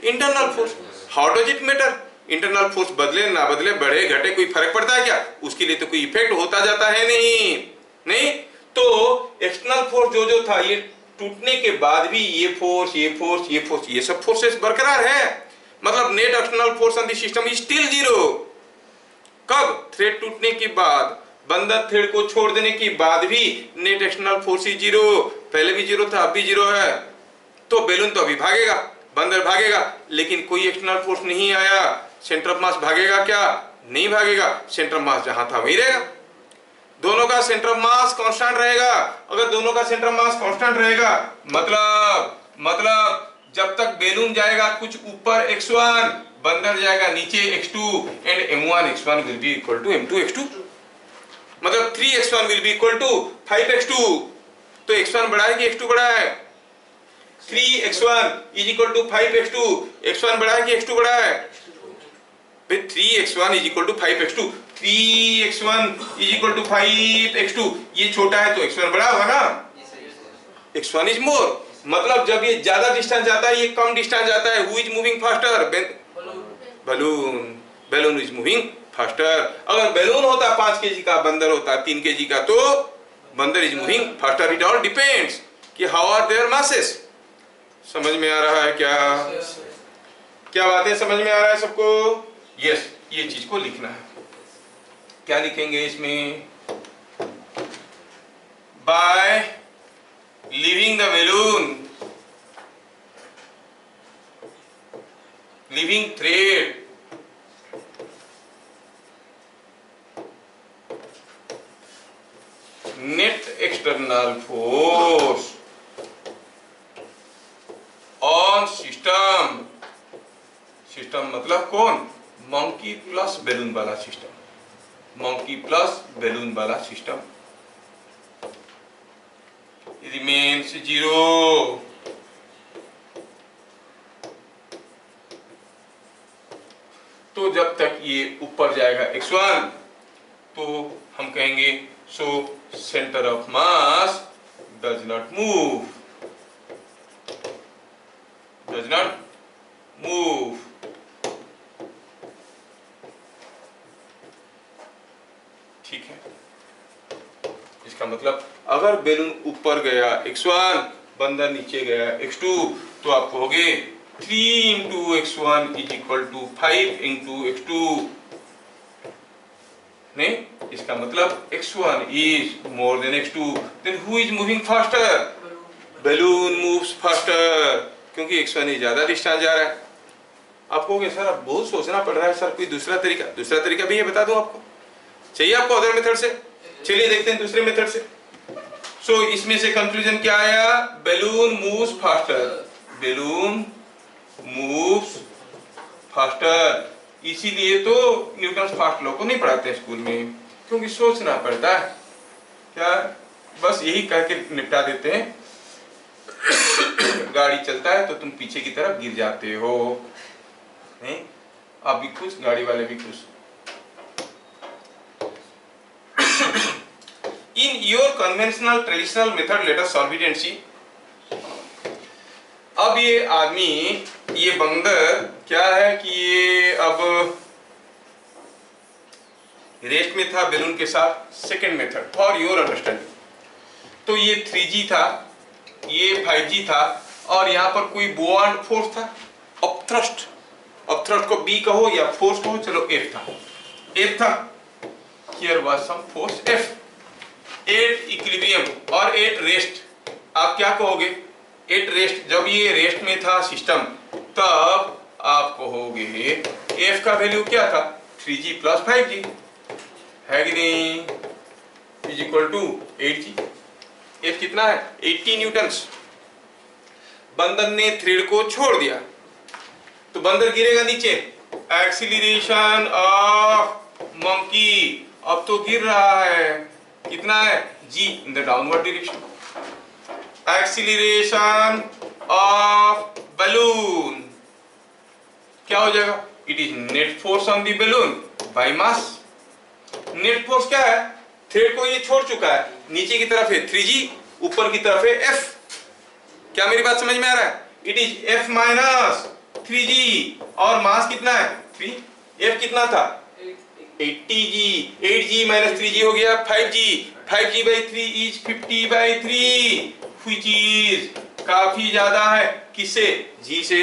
Internal force. How does it matter? Internal force बदले ना बदले, बढ़े घटे, कोई फर्क पड़ता है क्या? उसके लिए तो कोई इफेक्ट होता जाता है नहीं, नहीं। तो एक्सटर्नल फोर्स जो जो था, ये टूटने के बाद भी ये फोर्स, ये फोर्स, ये फोर्स, ये सब फोर्सेस बरकरार है। मतलब net external force on the system is still zero. कब? थ्रेड टूटने के बाद, बंदर थ्रेड को छोड़ देने के बाद भी net external force is zero. पहले भी जीरो था, अब भी जीरो है। तो बैलून तो अभी भागेगा, बंदर भागेगा, लेकिन कोई एक्सटर्नल फोर्स नहीं आया। सेंटर ऑफ मास भागेगा क्या? नहीं भागेगा। सेंटर ऑफ मास जहां था वहीं रहेगा। दोनों का सेंटर ऑफ मास कांस्टेंट रहेगा। अगर दोनों का सेंटर ऑफ मास कांस्टेंट रहेगा, मतलब जब तक बैलून जाएगा कुछ ऊपर x1, बंदर जाएगा नीचे x2 and m1 x1 will be equal to m2 x2। मतलब 3x1 will be equal to 5x2। तो x1 बड़ा है कि x2 बड़ा है? 3x1 is equal to 5x2। x1 बड़ा है कि x2 बड़ा है? 3x1 is equal to 5x2। 3x1 is equal to 5x2। ये छोटा है तो x1 बड़ा होगा ना? x1 is more. मतलब जब ये ज्यादा डिस्टेंस जाता है, ये कम डिस्टेंस जाता है, who is moving faster? Balloon. Balloon is moving faster. अगर बैलून होता 5 kg का, बंदर होता 3 kg का, तो बंदर is moving faster. It all depends कि हाउ आर देयर मासेस। समझ में आ रहा है क्या? क्या बातें समझ में आ रहा है सबको? यस, ये चीज को लिखना है। क्या लिखेंगे इसमें? By leaving the balloon, leaving thread, net external force on system. System मतलब कौन? मंकी प्लस बैलून वाला सिस्टम। मंकी प्लस बैलून वाला सिस्टम रिमेन्स जीरो। तो जब तक ये ऊपर जाएगा x1, तो हम कहेंगे सो centre of mass does not move, does not move. ठीक है, इसका मतलब अगर बैलून ऊपर गया x1, बंदर नीचे गया x2, तो आप कहोगे 3 into x1 is equal to 5 into x2। नहीं, इसका मतलब x1 is more than x2, then who is moving faster? Balloon moves faster, क्योंकि x1 ज्यादा डिस्टेंस जा रहा है। आप कहोगे सर अब बहुत सोचना पड़ रहा है सर, कोई दूसरा तरीका भी है, बता दूं आपको, चाहिए आपको अदर मेथड से? चलिए देखते हैं दूसरे मेथड से। सो इसमें से कंक्लूजन क्या आया? Balloon moves faster, balloon moves faster. इसीलिए तो न्यूटन फास्ट लॉ को नहीं पढ़ाते स्कूल में, क्योंकि सोचना पड़ता है। क्या बस यही करके निपटा देते हैं गाड़ी चलता है तो तुम पीछे की तरफ गिर जाते हो, नहीं? आप भी खुश, गाड़ी वाले भी खुश। In your conventional traditional method, let us solve it and see. अब ये आदमी, ये बंदर क्या है कि ये अब रेस्ट में था बैलून के साथ। Second method for your understanding, तो ये 3G था, ये 5G था, और यहाँ पर कोई बुआयांट फोर्स था, अपथ्रस्ट को B कहो या फोर्स कहो, चलो F था। Here was some force F at equilibrium और एट रेस्ट। आप क्या कहोगे? एट रेस्ट, जब ये रेस्ट में था सिस्टम, तब आप कहोगे F का वैल्यू क्या था? 3G प्लस 5G, है कि नहीं? Is equal to 8G। F कितना है? 80 न्यूटन्स। बंदर ने थ्रेड को छोड़ दिया तो बंदर गिरेगा नीचे। एक्सीलरेशन ऑफ मंकी, अब तो गिर रहा है, कितना है? G in the downward direction. Acceleration of balloon क्या हो जाएगा? It is net force on the balloon by mass. Net force क्या है? थ्रेड को ये छोड़ चुका है, नीचे की तरफ है 3G, ऊपर की तरफ है F। क्या मेरी बात समझ में आ रहा है? It is F minus 3G और मास कितना है? 3। F कितना था? 80G, 8G minus 3G हो गया 5G, 5G by 3 is 50/3, which is काफी ज्यादा है। किससे? G से।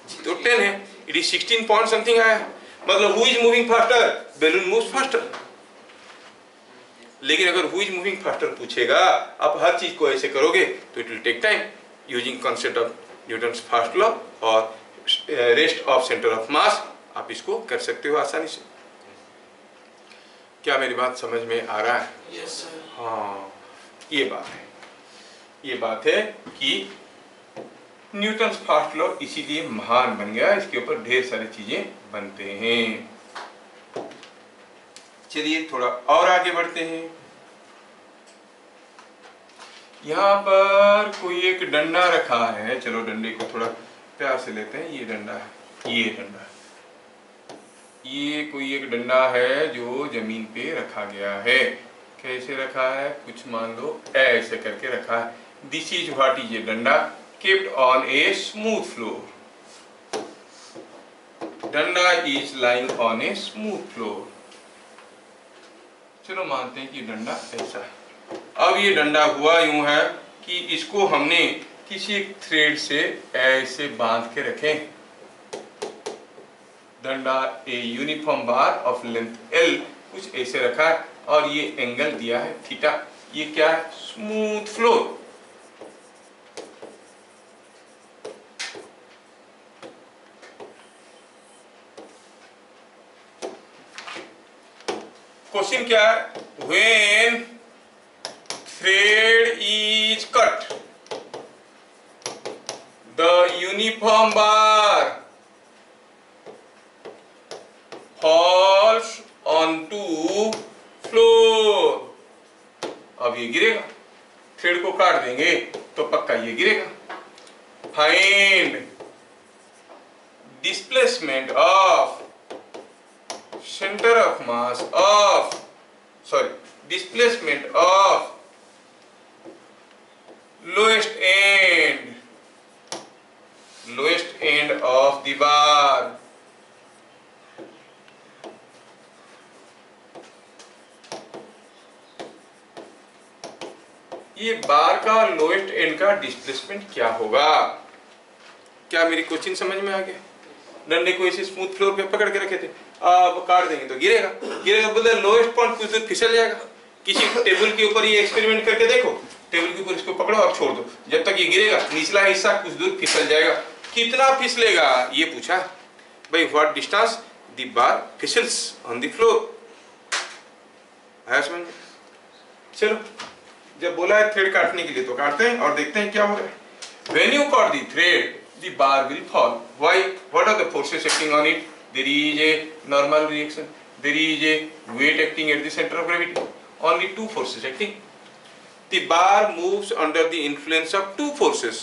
G तो 10 है, it is 16 point something आया, मतलब who is moving faster? Balloon moves faster। लेकिन अगर who is moving faster पूछेगा, आप हर चीज को ऐसे करोगे तो it will take time using concept of Newton's first law और rest of center of mass, आप इसको कर सकते हो आसानी से। क्या मेरी बात समझ में आ रहा है? Yes, sir. हाँ, ये बात है कि न्यूटन फर्स्ट लॉ इसीलिए महान बन गया, इसके ऊपर ढेर सारी चीजें बनते हैं। चलिए थोड़ा और आगे बढ़ते हैं। यहाँ पर कोई एक डंडा रखा है, चलो डंडे को थोड़ा प्यार से लेते हैं। ये डंडा है, ये कोई एक डंडा है जो जमीन पे रखा गया है। कैसे रखा है? कुछ मान लो ऐसे करके रखा है। This is what is a डंडा kept on a smooth floor. डंडा is lying on a smooth floor. चलो मानते हैं कि डंडा ऐसा है। अब ये डंडा हुआ यूं है कि इसको हमने किसी एक थ्रेड से ऐसे बांध के रखें। डंडा a uniform bar of length L कुछ ऐसे रखा है और ये एंगल दिया है थीटा। ये क्या है? Smooth floor. क्वेश्चन क्या है? When thread is cut, the uniform bar falls onto floor. अब ये गिरेगा, थ्रेड को काट देंगे तो पक्का ये गिरेगा। Find displacement of center of mass of displacement of lowest end of the bar। ये बार का लोएस्ट एंड का डिस्प्लेसमेंट क्या होगा? क्या मेरी क्वेश्चन समझ में आ गया? डंडे को इसे स्मूथ फ्लोर पे पकड़ के रखे थे, अब काट देंगे तो गिरेगा बोले लोएस्ट पॉइंट कुछ दूर फिसल जाएगा। किसी टेबल के ऊपर ये एक्सपेरिमेंट करके देखो, टेबल के ऊपर इसको पकड़ो और छोड़ दो, जब तक ये गिरेगा निचला हिस्सा कुछ दूर फिसल जाएगा। कितना फिसलेगा ये पूछा, by what distance the bar fizzles on the floor. आया समझ में? चलो, जब बोला है थ्रेड काटने के लिए तो काटते हैं और देखते हैं क्या हो रहा है। When you cut the thread, the bar will fall. Why? What are the forces acting on it? There is a normal reaction. There is a weight acting at the center of gravity. Only two forces acting. The bar moves under the influence of two forces.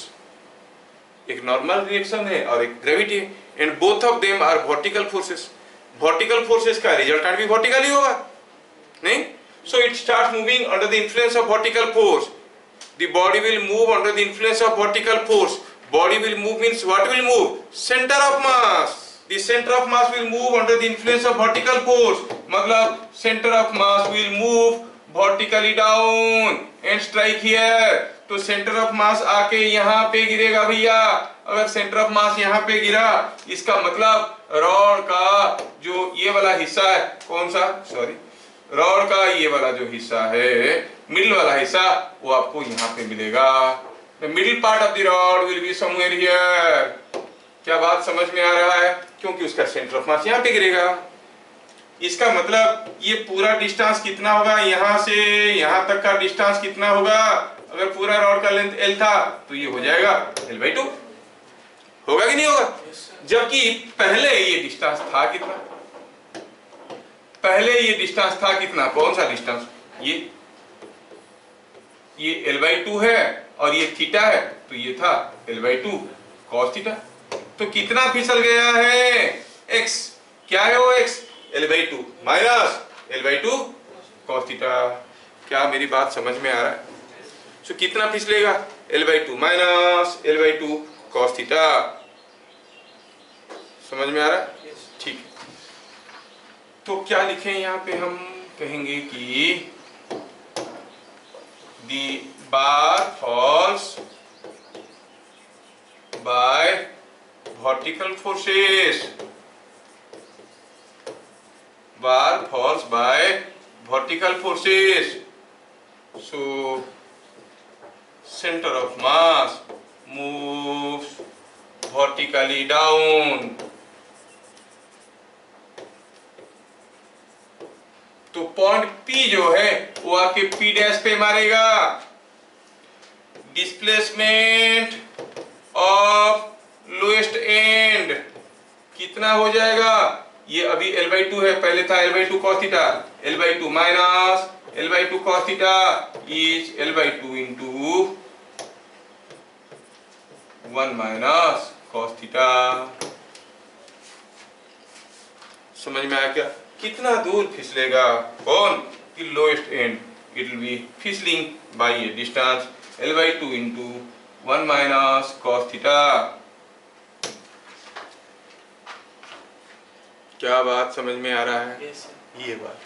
एक normal reaction है और एक gravity है, and both of them are vertical forces. Vertical forces का resultant भी vertical ही होगा, नहीं? So it starts moving under the influence of vertical force. The body will move under the influence of vertical force. Body will move means what will move? Centre of mass. The centre of mass will move under the influence of vertical force, मतलब centre of mass will move vertically down and strike here. तो centre of मास आके यहाँ पे गिरेगा भैया। अगर centre of मास यहाँ पे गिरा, इसका मतलब रॉड का जो ये वाला हिस्सा है, कौन सा, सॉरी, रॉड का ये वाला जो हिस्सा है, मिडिल वाला हिस्सा, वो आपको यहाँ पे मिलेगा। The middle part of the rod will be somewhere here. क्या बात समझ में आ रहा है? क्योंकि उसका सेंटर ऑफ मास यहाँ पे गिरेगा। इसका मतलब ये पूरा डिस्टेंस कितना होगा, यहाँ से यहाँ तक का डिस्टेंस कितना होगा? अगर पूरा रॉड का लेंथ L था तो ये हो जाएगा L/2, होगा कि नहीं होगा? जबकि पहले ये डिस्टेंस था कितना? पहले ये डिस्टेंस था कितना? कौन सा डिस्टेंस? ये L/2 है और ये थीटा है, तो ये था L/2 cos थीटा। तो कितना फिसल गया है? x। क्या है वो x? L/2 minus L/2 cos theta. क्या मेरी बात समझ में आ रहा है? तो कितना फिसलेगा? L/2 minus L/2 cos theta. समझ में आ रहा है? ठीक है। तो क्या लिखें यहाँ पे? हम कहेंगे कि the bar falls by vertical forces. Bar falls by vertical forces. So center of mass moves vertically down. तो पॉइंट P जो है वो आके P' पे मारेगा। डिस्प्लेसमेंट ऑफ लोएस्ट एंड कितना हो जाएगा? ये अभी L/2 है, पहले था L/2 cos theta. L/2 minus L/2 cos theta is L/2 into 1 minus cos theta. समझ में आया क्या? कितना दूर फिसलेगा कौन? The lowest end. It will be फिसलिंग by a distance L/2 into 1 minus cos theta. क्या बात समझ में आ रहा है? yes, ये बात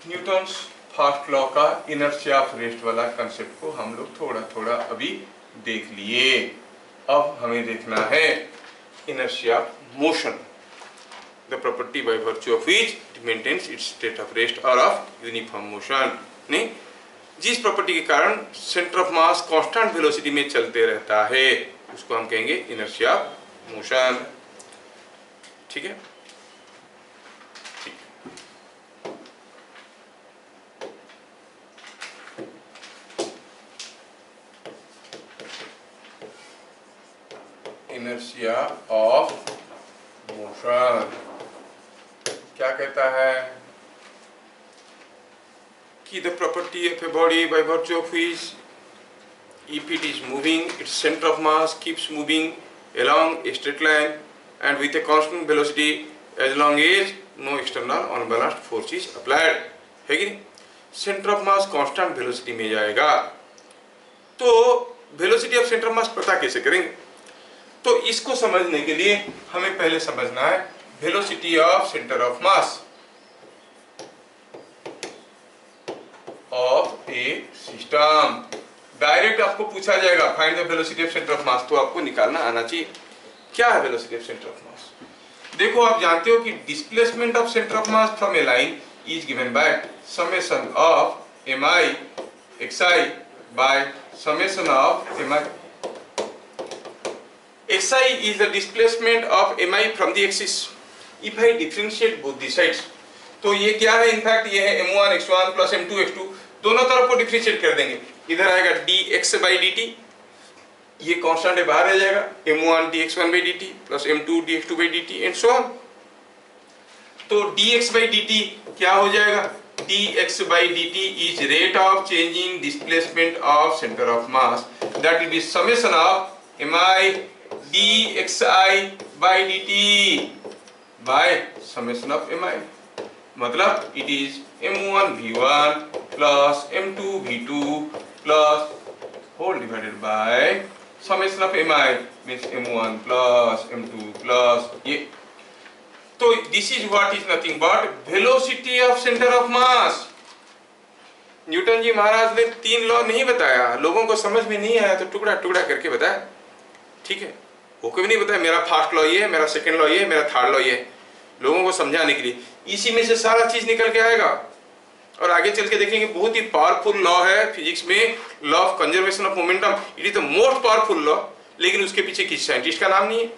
न्यूटन्स फर्स्ट लॉ का इनर्शिया ऑफ रेस्ट वाला कंसेप्ट को हम लोग थोड़ा थोड़ा अभी देख लिए। अब हमें देखना है inertia of motion, the property by virtue of which it maintains its state of rest और ऑफ यूनिफॉर्म मोशन। नहीं, जिस प्रॉपर्टी के कारण centre of mass constant velocity में चलते रहता है उसको हम कहेंगे इनर्शिया ऑफ मोशन। ठीक है? ठीक। इनर्शिया ऑफ मोशन क्या कहता है कि the property of a body by virtue of which if it is moving, its center of mass keeps moving along a straight line and with a constant velocity as long as no external unbalanced force is applied। है कि नहीं? Centre of mass constant velocity में जाएगा। तो velocity of centre of मास पता कैसे करेंगे? तो इसको समझने के लिए हमें पहले समझना है velocity of centre of mass of A system. Direct आपको पूछा जाएगा find the velocity of centre of मास, तो आपको निकालना आना चाहिए क्या है वेलोसिटी ऑफ सेंटर ऑफ मास। देखो, आप जानते हो कि displacement of centre of mass from A line is given by summation of mi xi by summation of mi xi is the displacement of mi from the axis. If I differentiate both the sides, तो ये क्या है, in fact ये है m1 x1 plus m2 x2, दोनों तरफ को differentiate कर देंगे, इधर आएगा dx/dt, ये कांस्टेंट है बाहर आ जाएगा, m1 dx1/dt plus m2 dx2/dt and so on. तो dx/dt क्या हो जाएगा, dx/dt is rate of changing displacement of center of mass, that will be summation of mi dxi/dt by summation of mi, मतलब it is m1 v1 plus m2 v2 plus whole divided by summation of mi means m1 plus m2 plus ये। तो this is what is nothing but velocity of center of mass। Newton ji महाराज ने 3 law नहीं बताया, लोगों को समझ में नहीं आया तो टुकड़ा टुकड़ा करके बताया, ठीक है, वो कभी नहीं बताया मेरा फर्स्ट लॉ ये है, मेरा सेकंड लॉ ये है, मेरा थर्ड लॉ ये है, लोगों को समझाने के लिए। इसी में से सारा चीज निकल के आएगा और आगे चल के देखेंगे बहुत ही पावरफुल लॉ है फिजिक्स में, law of conservation of momentum. It is the most powerful law, लेकिन उसके पीछे किसी साइंटिस्ट का नाम नहीं है।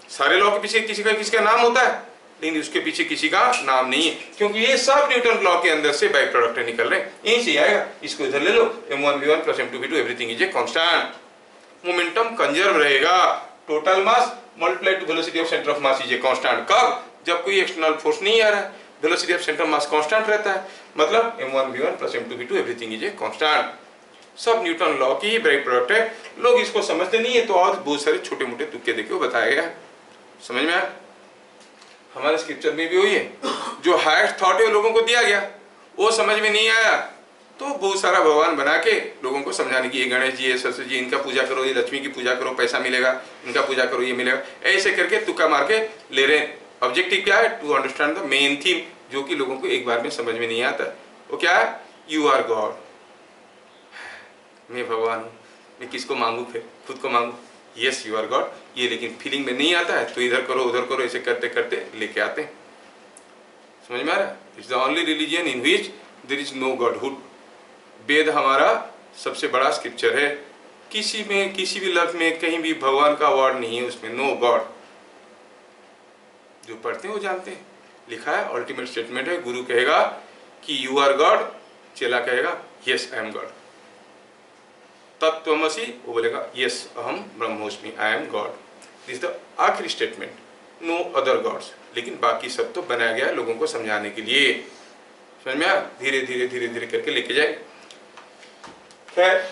सारे लॉ के पीछे किसी का नाम होता है, लेकिन उसके पीछे किसी का नाम नहीं है, क्योंकि ये सब न्यूटन लॉ के अंदर से बाई प्रोडक्ट निकल रहे हैं, यहीं से आएगा। इसको इधर ले लो, m1 v1 plus m2 v2 everything is a constant, momentum conserve रहेगा, total mass multiply to velocity of centre of mass is a constant. कब, जब कोई एक्सटर्नल फोर्स नहीं आ रहा है, velocity of centre of mass constant रहता है, मतलब m1 v1 plus m2 v2 everything is a constant. सब न्यूटन लॉ की ही बाई प्रोडक्ट है, लोग इसको समझते नहीं है, तो और बहुत सारे छोटे मोटे तुक्के देके बताया गया, समझ में आया। हमारे स्क्रिप्चर में भी वही है, जो हाईएस्ट थॉट है लोगों को दिया गया, वो समझ में नहीं आया तो बहुत सारा भगवान बना के लोगों को समझाने की, ये गणेश जी, ये सरस्वती जी, इनका पूजा करो, ये लक्ष्मी की पूजा करो, पैसा मिलेगा, इनका पूजा करो, ये मिलेगा, ऐसे करके तुक्का मार के ले रहे हैं। ऑब्जेक्टिव क्या है, to understand the main theme, जो कि लोगों को एक बार में समझ में नहीं आता। वो क्या है, यू आर गॉड, मैं भगवान हूँ, मैं किसको मांगू, फिर खुद को मांगू, यस यू आर गॉड, ये लेकिन फीलिंग में नहीं आता है, तो इधर करो उधर करो, ऐसे करते करते लेके आते हैं, समझ में आ रहा है। It's the only religion in which there is no godhood. Veda हमारा सबसे बड़ा स्क्रिप्चर है, किसी में किसी भी लफ्ज में कहीं भी भगवान का वर्ड नहीं है, उसमें नो गॉड। जो पढ़ते हैं वो जानते हैं, लिखा है, अल्टीमेट स्टेटमेंट है, गुरु कहेगा कि यू आर गॉड, चेला कहेगा यस आई एम गॉड। तत्त्वमसि, वो बोलेगा यस अहम ब्रह्मोस्मि, I am god. This the आखिरी स्टेटमेंट, नो अदर गॉड्स, लेकिन बाकी सब तो बनाया गया है लोगों को समझाने के लिए, समझ में आया। धीरे धीरे धीरे धीरे करके लेके जाए। खैर,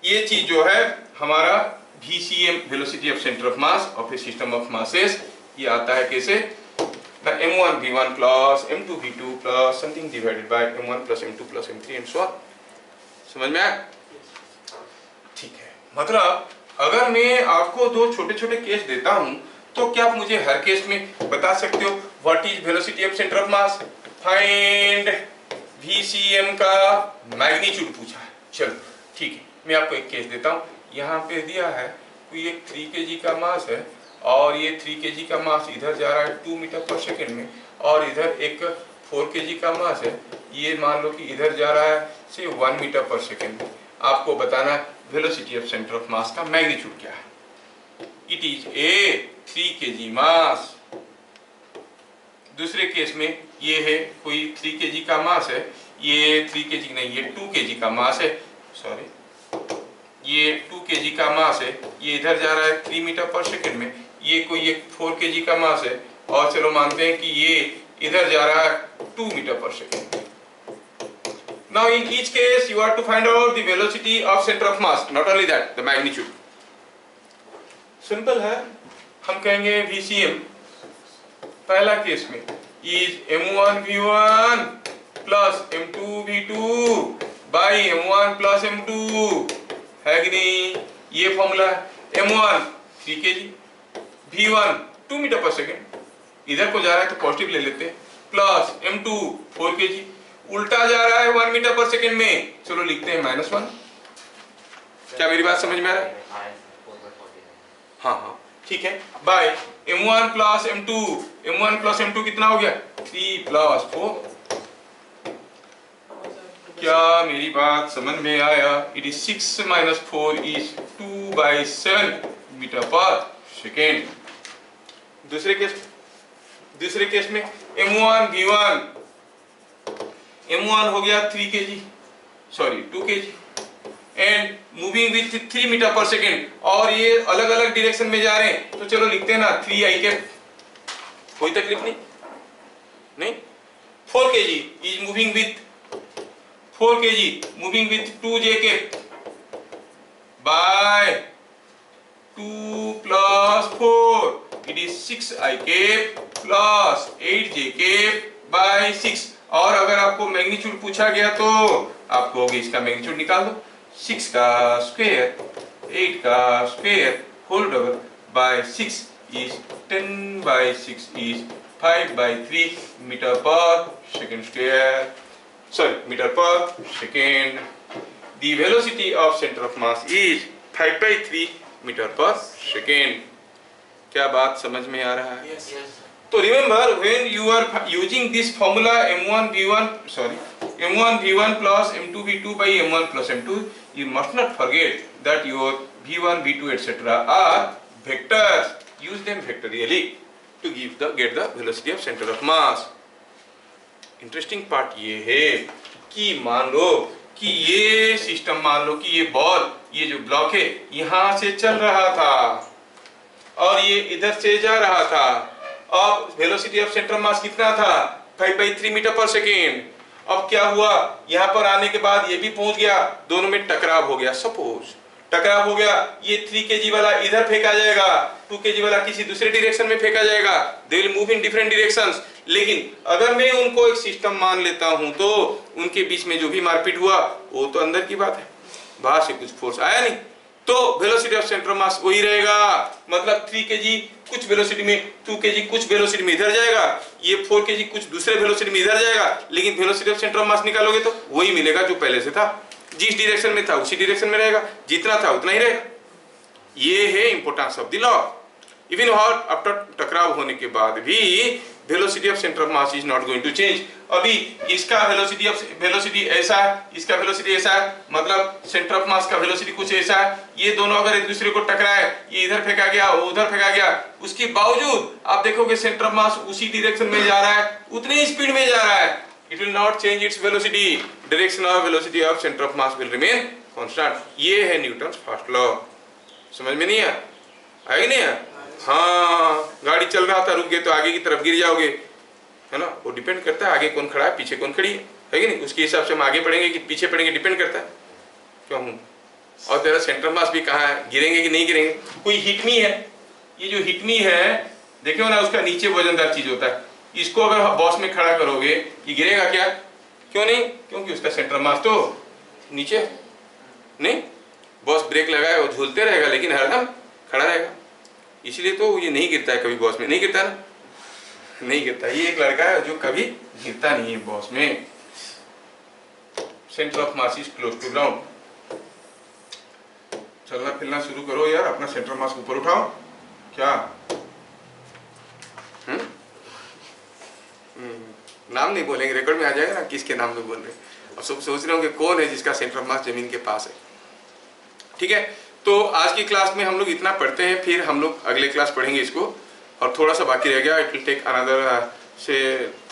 ये चीज जो है हमारा VCM, velocity of centre of mass of A system of masses, ये आता है कैसे, m1 v1 plus m2 v2 plus something divided by m1 plus m2 plus m3 and so on. समझ में आया, ठीक है। मतलब अगर मैं आपको 2 छोटे छोटे केस देता हूं, तो क्या आप मुझे हर केस में बता सकते हो what is velocity of centre of mass, find VCM का मैग्नीट्यूड पूछा है, चलो ठीक है, मैं आपको एक केस देता हूं। यहाँ पे दिया है कोई एक 3 kg का मास है, और ये 3 kg का मास इधर जा रहा है 2 मीटर पर सेकेंड में, और इधर एक 4 kg का मास है, ये मान लो कि इधर जा रहा है से 1 मीटर पर सेकेंड में। आपको बताना है वेलोसिटी ऑफ सेंटर ऑफ मास का मैग्नीट्यूड क्या है। इट इज ए 3 kg मास। दूसरे केस में ये है कोई 3 kg का मास है, ये 3 kg नहीं, ये 2 kg का मास है, सॉरी ये 2 kg का मास है, ये इधर जा रहा है 3 मीटर पर सेकेंड में, ये कोई एक 4 kg का मास है, और चलो मानते हैं कि ये इधर जा रहा है 2 मीटर पर second. Now in each case you have to find out the velocity of center of mass, not only that, the magnitude. Simple है, हम कहेंगे VCM पहला केस में is m1 v1 plus m2 v2 by m1 plus m2, है कि नहीं, ये formula है। m1 3 kg, v1 2 मीटर पर सेकेंड, इधर को जा रहा है तो पॉजिटिव ले लेते हैं, प्लस m2 4 kg, उल्टा जा रहा है 1 मीटर पर सेकेंड में, चलो लिखते हैं -1। क्या मेरी बात समझ में आ रहा है? हाँ हाँ ठीक है, bye m1 plus m2, m1 plus m2 कितना हो गया, 3 प्लस 4। क्या मेरी बात समझ में आया? इट इज 6 - 4 इज 2/7 मीटर पर सेकेंड। दूसरे केस में m1 v1 हो गया 2 kg and moving with 3 metre पर सेकेंड, और ये अलग अलग डायरेक्शन में जा रहे हैं, तो चलो लिखते हैं ना 3 i कैप, कोई तकलीफ नहीं। 4 kg is moving with 2 j cap by 2 plus 4 it is 6 i cap plus 8 j cap by 6। और अगर आपको मैग्नीट्यूड पूछा गया तो आप कहोगे इसका मैग्नीट्यूड निकाल दो, 6 का स्क्वायर 8 का square whole double by 6 is 10 by 6 is 5 by 3 metre पर सेकेंड स्क्वायर, मीटर पर second. The velocity of center of mass is 5 by 3 metre पर सेकेंड। क्या बात समझ में आ रहा है? Yes, yes. तो remember when you are using this formula m1 v1 plus m2 v2 by m1 plus m2, you must not forget that your v1 v2 etc are vectors. Use them vectorially to get the velocity of center of mass. Interesting part ये है कि मान लो कि ये system, मान लो कि ये ball, ये जो ब्लॉक है यहां से चल रहा था और ये इधर से जा रहा था। अब वेलोसिटी ऑफ सेंटर ऑफ मास कितना था? 5 by 3 मीटर पर सेकेंड। अब क्या हुआ, यहाँ पर आने के बाद ये भी पहुंच गया, दोनों में टकराव हो गया। सपोज टकराव हो गया, ये 3 kg वाला इधर फेंका जाएगा, 2 kg वाला किसी दूसरे डायरेक्शन में फेंका जाएगा। They will move in different directions. लेकिन अगर मैं उनको एक सिस्टम मान लेता हूं तो उनके बीच में जो भी मारपीट हुआ वो तो अंदर की बात है, बाहर से कुछ फोर्स आया नहीं, तो वेलोसिटी ऑफ सेंटर ऑफ मास वही रहेगा। मतलब 3 kg कुछ वेलोसिटी में, 2 kg कुछ वेलोसिटी में इधर जाएगा, ये 4 kg कुछ दूसरे वेलोसिटी में इधर जाएगा, लेकिन वेलोसिटी ऑफ सेंटर ऑफ मास निकालोगे तो वही मिलेगा जो पहले से था। जिस डायरेक्शन में था उसी डायरेक्शन में रहेगा, जितना था उतना ही रहेगा। ये है importance of the law. Even after टकराव होने के बाद भी velocity of centre of mass is not going to change. अभी इसका वेलोसिटी ऐसा है, इसका वेलोसिटी ऐसा है, मतलब सेंटर ऑफ मास का वेलोसिटी कुछ ऐसा है। ये दोनों अगर एक दूसरे को टकराए, ये इधर फेंका गया, वो उधर फेंका गया, उसके बावजूद आप देखोगे सेंटर ऑफ मास उसी डायरेक्शन में जा रहा है, उतनी ही स्पीड में जा रहा है। It will not change its velocity. Direction of velocity of center of mass will remain constant. ये है न्यूटन्स फर्स्ट लॉ। समझ में नहीं आया? आया नहीं आया? हाँ, गाड़ी चल रहा था, रुक गए तो आगे की तरफ गिर जाओगे, है ना? वो डिपेंड करता है आगे कौन खड़ा है, पीछे कौन खड़ी है कि नहीं? उसके हिसाब से हम आगे पढ़ेंगे कि पीछे पढ़ेंगे, डिपेंड करता है। क्यों हूँ? और तेरा सेंटर मास भी कहाँ है, गिरेंगे कि नहीं गिरेंगे? कोई हिटमी है, ये जो हिटमी है देखो ना, उसका नीचे वजनदार चीज होता है, इसको अगर बॉस में खड़ा करोगे ये गिरेगा क्या? क्यों नहीं? क्योंकि उसका सेंटर मास तो नीचे नहीं। बॉस ब्रेक लगाए और झूलते रहेगा लेकिन हरदम खड़ा रहेगा, इसलिए तो ये नहीं गिरता है कभी। बॉस में नहीं गिरता ना, नहीं गिरता। ये एक लड़का है जो कभी गिरता नहीं है बॉस में। Centre of mass is close to ground. चलना फिरना शुरू करो यार, अपना सेंटर मास ऊपर उठाओ। क्या नाम नहीं बोलेंगे, रिकॉर्ड में आ जाएगा ना किसके नाम में बोल रहे हैं। और सब सोच रहे होंगे कौन है जिसका सेंटर ऑफ मास जमीन के पास है। ठीक है, तो आज की क्लास में हम लोग इतना पढ़ते हैं, फिर हम लोग अगले क्लास पढ़ेंगे इसको, और थोड़ा सा बाकी रह गया। It will take another say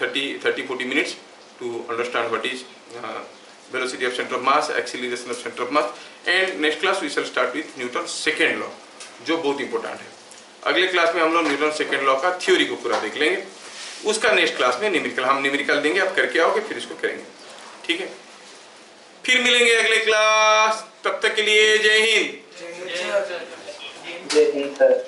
30-40 minutes to understand what is velocity of centre of mass, acceleration of centre of mass, and next class we shall start with Newton second law, जो बहुत इंपॉर्टेंट है। अगले class में हम लोग Newton second law का theory को पूरा देख लेंगे। उसका नेक्स्ट क्लास में न्यूमेरिकल, हम न्यूमेरिकल देंगे, आप करके आओगे फिर इसको करेंगे। ठीक है, फिर मिलेंगे अगले क्लास। तब तक के लिए जय हिंद। जय हिंद सर।